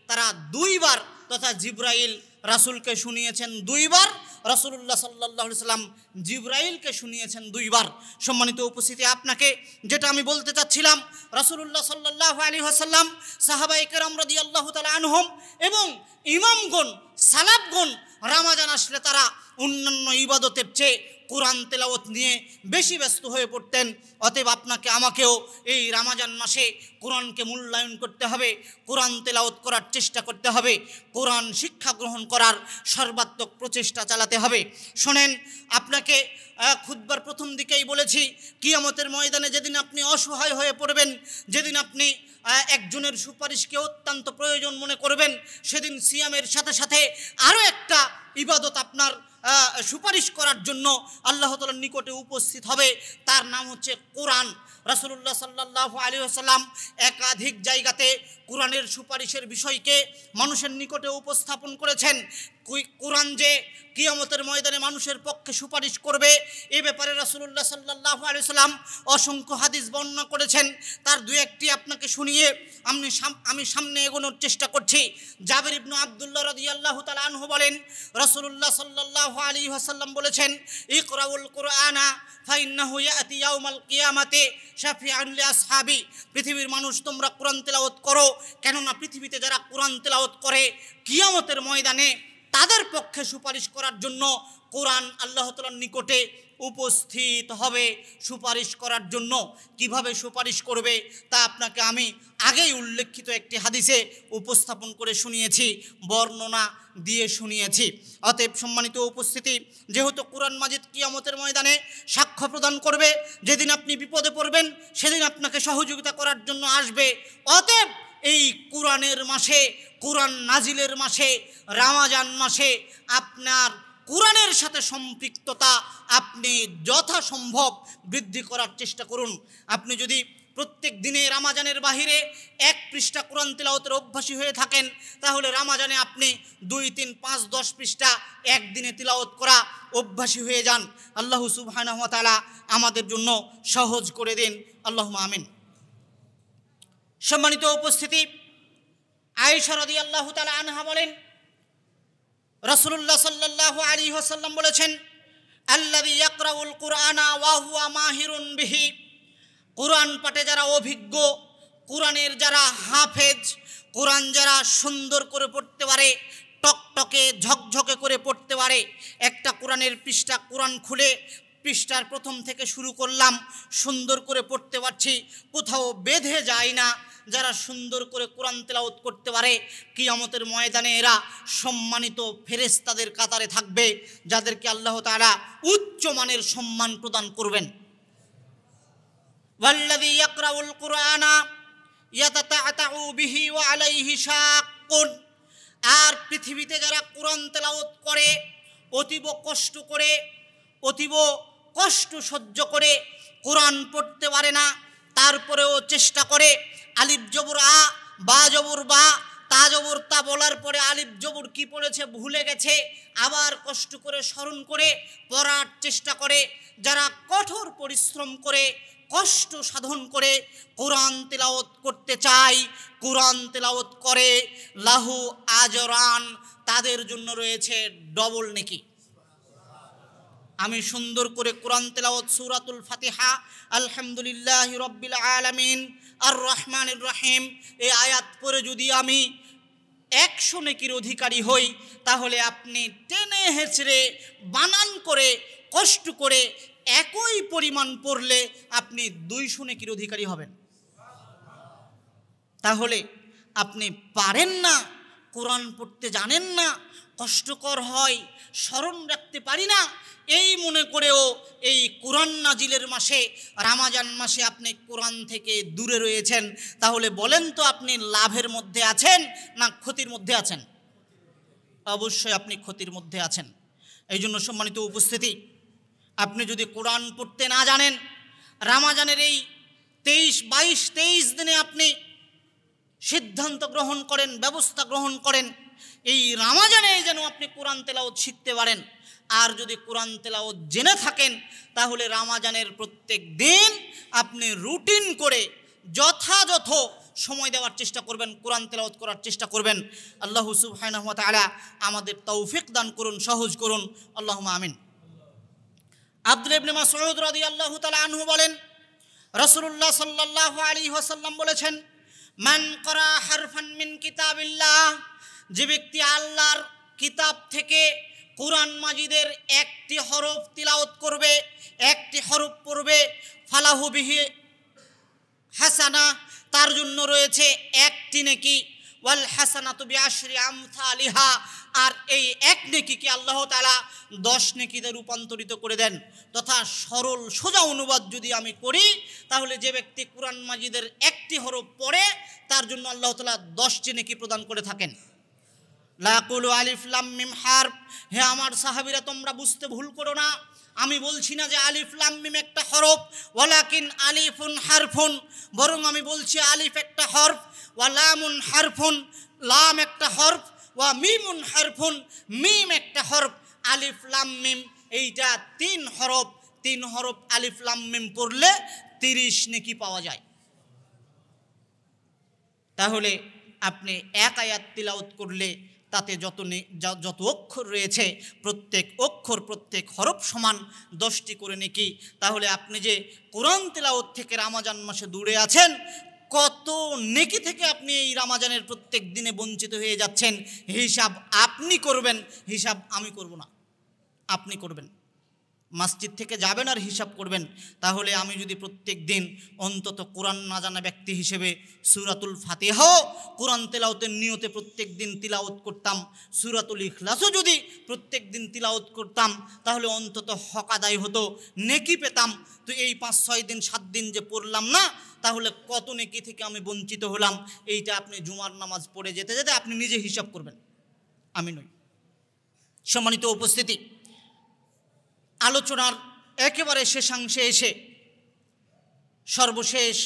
তারা 2 বার তথা জিবরাইল রাসূলকে শুনিয়েছেন 2 বার, রাসূলুল্লাহ সাল্লাল্লাহু আলাইহি ওয়াসাল্লাম জিবরাইলকে শুনিয়েছেন 2 বার। সম্মানিত উপস্থিতি, আপনাকে যেটা আমি বলতে চাচ্ছিলাম, রাসূলুল্লাহ সাল্লাল্লাহু আলাইহি ওয়াসাল্লাম, সাহাবায়ে কেরাম রাদিয়াল্লাহু তাআলা আনহুম এবং ইমামগণ, সালাফগণ রমজান আসলে তারা অন্যান্য ইবাদতের চেয়ে কোরআন তেলাওয়াত নিয়ে বেশি ব্যস্ত হয়ে পড়তেন। অতএব আপনাকে আমাকেও এই রমজান মাসে কোরআনকে মূল্যায়ন করতে হবে, কোরআন তেলাওয়াত করার চেষ্টা করতে হবে, কোরআন শিক্ষা গ্রহণ করার সর্বাত্মক প্রচেষ্টা চালাতে হবে। শোনেন, আপনাকে খুতবার প্রথম দিকেই বলেছি, কিয়ামতের ময়দানে যেদিন আপনি অসহায় হয়ে পড়বেন, যেদিন আপনি একজনের সুপারিশকে অত্যন্ত প্রয়োজন মনে করবেন, সেদিন সিয়ামের সাথে সাথে আরও একটা ইবাদত আপনার সুপারিশ করার জন্য আল্লাহ তাআলার নিকটে উপস্থিত হবে। তার নাম হচ্ছে কোরআন। রাসূলুল্লাহ সাল্লাল্লাহু আলাইহি ওয়াসাল্লাম একাধিক জায়গাতে কোরআনের সুপারিশের বিষয়কে মানুষের নিকটে উপস্থাপন করেছেন। কোরআন যে কিয়ামতের ময়দানে মানুষের পক্ষে সুপারিশ করবে, এ ব্যাপারে রাসূলুল্লাহ সাল্লাল্লাহু আলাইহি ওয়াসাল্লাম অসংখ্য হাদিস বর্ণনা করেছেন। তার 2-1টি আপনাকে শুনিয়ে আমি সামনে এগোনোর চেষ্টা করছি। জাবির ইবনে আব্দুল্লাহ রাদিয়াল্লাহু তাআলা আনহু বলেন, রাসূলুল্লাহ সাল্লাল্লাহু আলাইহি ওয়াসাল্লাম বলেছেন, ইকরাউল কুরআনা ফাইন্নাহু ইয়াতি ইয়াউমাল কিয়ামাতি শাফিআন লিআসহাবি। পৃথিবীর মানুষ, তোমরা কোরআন তেলাওয়াত করো, কেননা পৃথিবীতে যারা কোরআন তেলাওয়াত করে কিয়ামতের ময়দানে তাদের পক্ষে সুপারিশ করার জন্য কোরআন আল্লাহ তাআলার নিকটে উপস্থিত হবে সুপারিশ করার জন্য। কিভাবে সুপারিশ করবে তা আপনাকে আমি আগেই উল্লেখিত একটি হাদিসে উপস্থাপন করে শুনিয়েছি, বর্ণনা দিয়ে শুনিয়েছি। অতএব সম্মানিত উপস্থিতি, যেহেতু কোরআন মাজিদ কিয়ামতের ময়দানে সাক্ষ্য প্রদান করবে, যেদিন আপনি বিপদে পড়বেন সেদিন আপনাকে সহযোগিতা করার জন্য আসবে। অতএব এই কোরআনের মাসে, কোরআন নাজিলের মাসে, রমজান মাসে আপনার কোরআনের সাথে সম্পৃক্ততা আপনি যথাসম্ভব বৃদ্ধি করার চেষ্টা করুন। আপনি যদি প্রত্যেক দিনে রমজানের বাহিরে 1 পৃষ্ঠা কোরআন তেলাওয়াতের অভ্যাসী হয়ে থাকেন, তাহলে রমজানে আপনি 2, 3, 5, 10 পৃষ্ঠা একদিনে তিলাওয়াত করা অভ্যাসী হয়ে যান। আল্লাহ সুবহানাহু ওয়া তাআলা আমাদের জন্য সহজ করে দিন, আল্লাহুম্মা আমিন। সম্মানিত উপস্থিতি, আয়েশা রাদিয়াল্লাহু তাআলা আনহা বলেন, রাসূলুল্লাহ সাল্লাল্লাহু আলাইহি ওয়াসাল্লাম বলেছেন, আল্লাযী ইয়াকরাউল কুরআনা ওয়া হুয়া মাহিরুন বিহি, কুরআন পাঠে যারা অভিজ্ঞ, কুরআনের যারা হাফেজ, কুরআন যারা সুন্দর করে পড়তে পারে, টকটকে ঝকঝকে করে পড়তে পারে, একটা কোরআনের পৃষ্ঠা কোরআন খুলে পৃষ্ঠার প্রথম থেকে শুরু করলাম, সুন্দর করে পড়তে পারছি, কোথাও বেঁধে যায় না, যারা সুন্দর করে কোরআন তেলাওয়াত করতে পারে, কিয়ামতের ময়দানে এরা সম্মানিত ফেরেশতাদের কাতারে থাকবে, যাদেরকে আল্লাহ তাআলা উচ্চ মানের সম্মান প্রদান করবেন। ওয়াল্লাযী ইয়াকরাউল কুরআনা ইয়াতাতাআতাউ বিহি ওয়া আলাইহি শাক্কুন, আর পৃথিবীতে যারা কোরআন তেলাওয়াত করে অতীব কষ্ট করে, অতীব কষ্ট সহ্য করে কোরআন পড়তে পারে না, তারপরেও চেষ্টা করে, আলিফ জবর আ, বা জবর বা, তা জবর তা বলার পরে আলিফ জবর কি পড়েছে ভুলে গেছে, আবার কষ্ট করে স্মরণ করে পড়ার চেষ্টা করে, যারা কঠোর পরিশ্রম করে কষ্ট সাধন করে কোরআন তেলাওয়াত করতে চায়, কোরআন তেলাওয়াত করে, লাহু আজরান, তাদের জন্য রয়েছে ডবল নেকি। আমি সুন্দর করে কোরআন তেলাওয়াত সূরাতুল ফাতিহা, আলহামদুলিল্লাহি রাব্বিল আলামিন আর রহমানির রহিম, এই আয়াত পড়ে যদি আমি 100 নেকির অধিকারী হই, তাহলে আপনি টেনে হেঁচড়ে বানান করে কষ্ট করে একই পরিমাণ পড়লে আপনি 200 নেকির অধিকারী হবেন। তাহলে আপনি পারেন না, কোরআন পড়তে জানেন না, কষ্টকর হয়, স্মরণ রাখতে পারি না, এই মনে করেও এই কোরআন নাজিলের মাসে, রমজান মাসে আপনি কোরআন থেকে দূরে রয়েছেন, তাহলে বলেন তো আপনি লাভের মধ্যে আছেন না ক্ষতির মধ্যে আছেন? অবশ্যই আপনি ক্ষতির মধ্যে আছেন। এই জন্য সম্মানিত উপস্থিতি, আপনি যদি কোরআন পড়তে না জানেন, রমজানের এই 22-23 দিনে আপনি সিদ্ধান্ত গ্রহণ করেন, ব্যবস্থা গ্রহণ করেন, এই রমজানে যেন আপনি কোরআন তেলাওয়াত শিখতে পারেন। আর যদি কোরআন তেলাওয়াত জেনে থাকেন, তাহলে রমজানের প্রত্যেক দিন আপনি রুটিন করে যথাযথ সময় দেওয়ার চেষ্টা করবেন, কোরআন তেলাওয়াত করার চেষ্টা করবেন। আল্লাহ সুবহানাহু ওয়া তাআলা আমাদের তৌফিক দান করুন, সহজ করুন, আল্লাহুম্মা আমিন। আব্দুল্লাহ ইবনে মাসউদ রাদিয়াল্লাহু তাআলা আনহু বলেন, রাসূলুল্লাহ সাল্লাল্লাহু আলাইহি ওয়াসাল্লাম বলেছেন, মান ক্বারা হারফান মিন কিতাবিল্লাহ, যে ব্যক্তি আল্লাহর কিতাব থেকে কোরআন মাজিদের একটি হরফ তিলাওয়াত করবে, একটি হরফ পড়বে, ফালাহু বিহি হাসানা, তার জন্য রয়েছে একটি নেকি, ওয়াল হাসানাতু বিআশরি আমসালিহা, আর এই এক নেকিকে আল্লাহ তাআলা 10 নেকিতে রূপান্তরিত করে দেন। তথা সরল সোজা অনুবাদ যদি আমি করি, তাহলে যে ব্যক্তি কোরআন মাজিদের একটি হরফ পড়ে, তার জন্য আল্লাহ তাআলা 10টি নেকি প্রদান করে থাকেন। লা ইয়াকুলু আলিফ লাম মিম হারফ, হে আমার সাহাবীরা তোমরা বুঝতে ভুল করো না, আমি বলছি না যে আলিফ লাম মিম একটা হরফ, ওয়ালাকিন আলিফুন হারফুন, বরং আমি বলছি আলিফ একটা হরফ, ওয়া লামুন হারফুন, লাম একটা হরফ, ওয়া মিমুন হারফুন, মিম একটা হরফ। আলিফ লাম মিম এইটা 3 হরফ, 3 হরফ আলিফ লাম মিম পড়লে 30 নেকি পাওয়া যায়। তাহলে আপনি এক আয়াত তিলাওয়াত করলে তাতে যত অক্ষর রয়েছে, প্রত্যেক অক্ষর প্রত্যেক হরফ সমান 10টি করে নেকি। তাহলে আপনি যে কোরআন তিলাওয়াত থেকে রমজান মাসে দূরে আছেন, কত নেকি থেকে আপনি এই রমজানের প্রত্যেক দিনে বঞ্চিত হয়ে যাচ্ছেন, হিসাব আপনি করবেন, হিসাব আমি করব না, আপনি করবেন। মসজিদ থেকে যাবেন আর হিসাব করবেন। তাহলে আমি যদি প্রত্যেক দিন অন্তত কোরআন না জানা ব্যক্তি হিসেবে সূরাতুল ফাতিহাও কোরআন তেলাওয়াতের নিয়তে প্রত্যেক দিন তিলাওয়াত করতাম, সূরাতুল ইখলাসও যদি প্রত্যেক দিন তিলাওয়াত করতাম, তাহলে অন্তত হক আদায় হতো, নেকি পেতাম। তো এই 5-6 দিন 7 দিন যে পড়লাম না, তাহলে কত নেকি থেকে আমি বঞ্চিত হলাম। এইটা আপনি জুমার নামাজ পড়ে যেতে যেতে আপনি নিজে হিসাব করবেন, আমি নই। সম্মানিত উপস্থিতি, আলোচনার একেবারে শেষাংশে এসে সর্বশেষ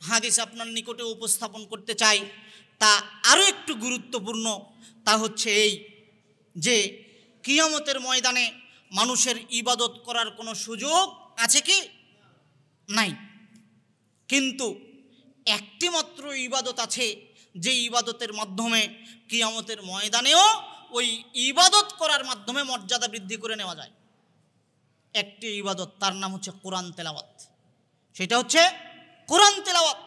হাদিস আপনার নিকটে উপস্থাপন করতে চাই, তা আরও একটু গুরুত্বপূর্ণ। তা হচ্ছে এই যে কিয়ামতের ময়দানে মানুষের ইবাদত করার কোনো সুযোগ আছে কি? নাই। কিন্তু একটি মাত্র ইবাদত আছে, যে ইবাদতের মাধ্যমে কিয়ামতের ময়দানেও ওই ইবাদত করার মাধ্যমে মর্যাদা বৃদ্ধি করে নেওয়া যায়। একটি ইবাদত, তার নাম হচ্ছে কোরআন তেলাওয়াত। সেটা হচ্ছে কোরআন তেলাওয়াত।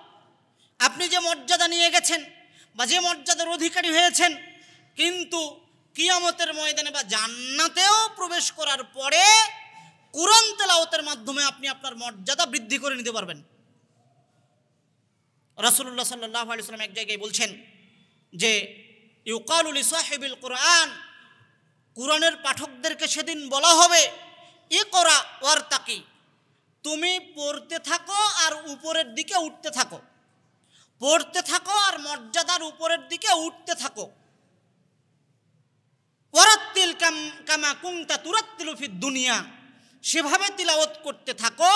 আপনি যে মর্যাদা নিয়ে গেছেন বা যে মর্যাদার অধিকারী হয়েছেন, কিন্তু কিয়ামতের ময়দানে বা জান্নাতেও প্রবেশ করার পরে কোরআন তেলাওয়াতের মাধ্যমে আপনি আপনার মর্যাদা বৃদ্ধি করে নিতে পারবেন। রাসূলুল্লাহ সাল্লাল্লাহু আলাইহি ওয়াসাল্লাম এক জায়গায় বলছেন যে ইউকালু লিসাহিবিল কোরআন, কোরআনের পাঠকদেরকে সেদিন বলা হবে ইকরা ওয়ারতাকি, তুমি পড়তে থাকো আর উপরের দিকে উঠতে থাকো, পড়তে থাকো আর মর্যাদার উপরের দিকে উঠতে থাকো। ওয়ারাত্তিল কামা কুনতা তুরাত্তিলু ফিদ দুনিয়া, সেভাবে তিলাওয়াত করতে থাকো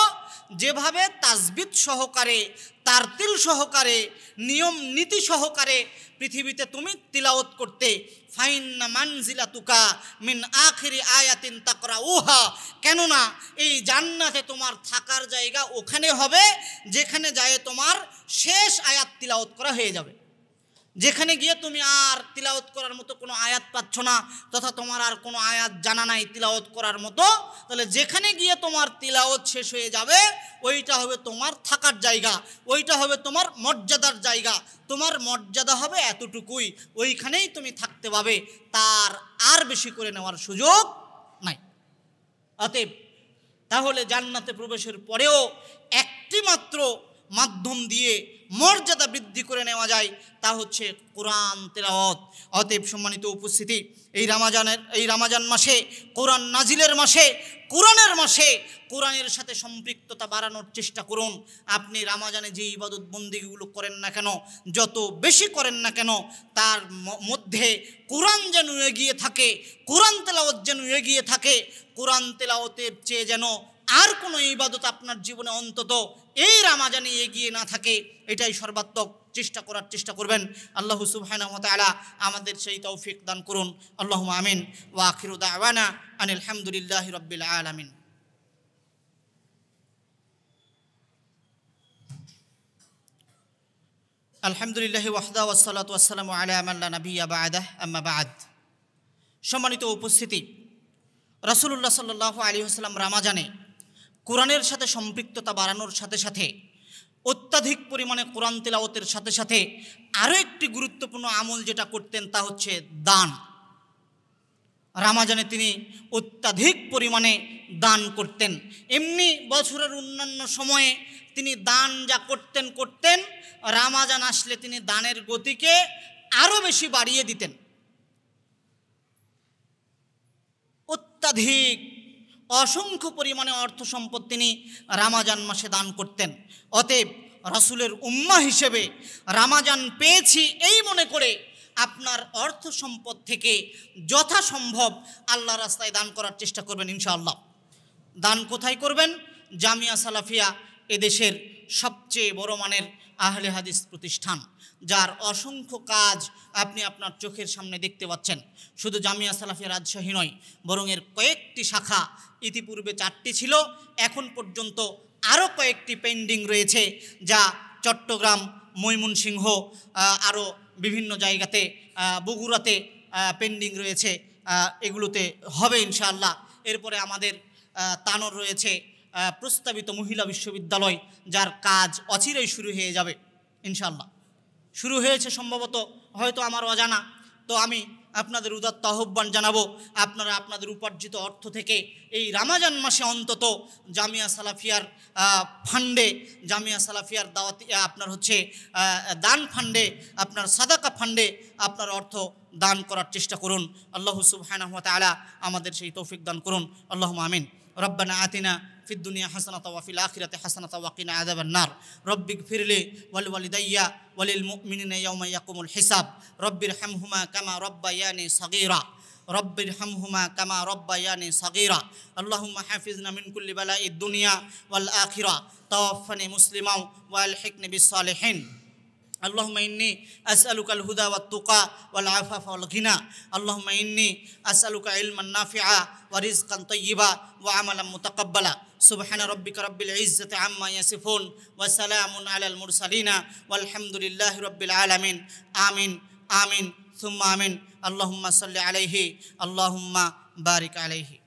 যেভাবে তাসবিত সহকারে, তারতিল সহকারে, নিয়ম নীতি সহকারে পৃথিবীতে তুমি তিলাওয়াত করতে। ফাইন্না মানজিলাতুকা মিন আখিরি আয়াতিন তাকরাউহা, কেননা এই জান্নাতে তোমার থাকার জায়গা ওখানে হবে যেখানে যায় তোমার শেষ আয়াত তিলাওয়াত করা হয়ে যাবে। যেখানে গিয়ে তুমি আর তিলাওয়াত করার মতো কোনো আয়াত পাচ্ছ না, তথা তোমার আর কোনো আয়াত জানা নাই তিলাওয়াত করার মতো, তাহলে যেখানে গিয়ে তোমার তিলাওয়াত শেষ হয়ে যাবে ওইটা হবে তোমার থাকার জায়গা, ওইটা হবে তোমার মর্যাদার জায়গা। তোমার মর্যাদা হবে এতটুকুই, ওইখানেই তুমি থাকতে পাবে, তার আর বেশি করে নেওয়ার সুযোগ নাই। অতএব তাহলে জান্নাতে প্রবেশের পরেও একটি মাত্র মাধ্যম দিয়ে মর্যাদা বৃদ্ধি করে নেওয়া যায়, তা হচ্ছে কোরআন তেলাওয়াত। অতএব সম্মানিত উপস্থিতি, এই রামাজান মাসে, কোরআন নাজিলের মাসে, কোরআনের মাসে কোরআনের সাথে সম্পৃক্ততা বাড়ানোর চেষ্টা করুন। আপনি রামাজানে যে ইবাদত বন্দিগুলো করেন না কেন, যত বেশি করেন না কেন, তার মধ্যে কোরআন যেন এগিয়ে থাকে, কোরআন তেলাওয়াত যেন এগিয়ে থাকে। কোরআন তেলাওয়াতের চেয়ে যেন আর কোনো ইবাদত আপনার জীবনে অন্তত এই রামাজানে এগিয়ে না থাকে, এটাই সর্বাত্মক চেষ্টা করবেন। আল্লাহ সুবহানাহু ওয়া তাআলা আমাদের সেই তৌফিক দান করুন। আল্লাহুম্মা আমিন। ওয়া আখিরু দাওয়ানা আনিল হামদুলিল্লাহি রাব্বিল আলামিন। আলহামদুলিল্লাহি ওয়াহদা ওয়াসসালাতু ওয়াসসালামু আলা মান লা নাবিয়্যা বা'দাহ, আম্মা বা'দ। সম্মানিত উপস্থিতি, রাসূলুল্লাহ সাল্লাল্লাহু আলাইহি ওয়াসাল্লাম রামাজানে কোরআনের সাথে সম্পৃক্ততা বাড়ানোর সাথে সাথে, অত্যাধিক পরিমাণে কোরআন তেলাওয়াতের সাথে সাথে আরও একটি গুরুত্বপূর্ণ আমল যেটা করতেন তা হচ্ছে দান। রামাজানে তিনি অত্যাধিক পরিমাণে দান করতেন। এমনি বছরের অন্যান্য সময়ে তিনি দান যা করতেন, রামাজান আসলে তিনি দানের গতিকে আরও বেশি বাড়িয়ে দিতেন। অত্যাধিক অসংখ্য পরিমাণে অর্থ সম্পদ তিনি রামাজান মাসে দান করতেন। অতএব রাসূলের উম্মাহ হিসেবে রামাজান পেয়েছি এই মনে করে আপনার অর্থ সম্পদ থেকে যথাসম্ভব আল্লাহ রাস্তায় দান করার চেষ্টা করবেন ইনশাআল্লাহ। দান কোথায় করবেন? জামিয়া সালাফিয়া এদেশের সবচেয়ে বড় মানের আহলে হাদিস প্রতিষ্ঠান, যার অসংখ্য কাজ আপনি আপনার চোখের সামনে দেখতে পাচ্ছেন। শুধু জামিয়া সালাফিয়া রাজশাহী নয়, বরং এর কয়েকটি শাখা, ইতিপূর্বে 4টি ছিল, এখন পর্যন্ত আরও কয়েকটি পেন্ডিং রয়েছে, যা চট্টগ্রাম, ময়মনসিংহ, আরও বিভিন্ন জায়গাতে, বগুড়াতে পেন্ডিং রয়েছে। এগুলোতে হবে ইনশাআল্লাহ। এরপরে আমাদের তানোর রয়েছে প্রস্তাবিত মহিলা বিশ্ববিদ্যালয়, যার কাজ অচিরেই শুরু হয়ে যাবে ইনশাআল্লাহ। শুরু হয়েছে সম্ভবত, হয়তো আমার অজানা, তো আমি আপনাদের উদাত্ত আহ্বান জানাবো, আপনারা আপনাদের উপার্জিত অর্থ থেকে এই রামাজান মাসে অন্তত জামিয়া সালাফিয়ার ফান্ডে, জামিয়া সালাফিয়ার দাওয়াতি আপনার হচ্ছে দান ফান্ডে, আপনার সাদাকা ফান্ডে আপনার অর্থ দান করার চেষ্টা করুন। আল্লাহ সুবহানাহু ওয়া তাআলা আমাদের সেই তৌফিক দান করুন। আল্লাহুম্মা আমিন। রব্বানা আতিনা ফিদ দুনিয়া হাসানাতাও ওয়া ফিল আখিরাতি হাসানাতাও ওয়া কিনা আযাবান নার। রব্বিগফির লি ওয়াল ওয়ালিদাইয়া ওয়ালিল মুমিনিনা ইয়াওমা ইয়াকুমুল হিসাব। রব্বিরহামহুমা কামা রব্বায়ানি সাগীরা। রব্বিরহামহুমা কামা রব্বায়ানি সাগীরা আল্লাহুম্মা হাফিজনা মিন কুল্লি বালাইদ দুনিয়া ওয়াল আখিরা তাওয়াফফানি মুসলিমা ওয়া আলহিকনি বিস-সালিহিন اللهم إني أسألك الهدى والتقى والعفاف والغنى اللهم إني أسألك علما نافعا ورزقا طيبا وعملا متقبلا سبحان ربك رب العزة عما يصفون وسلام على المرسلين والحمد لله رب العالمين آمين آمين ثم آمين اللهم صل عليه اللهم بارك عليه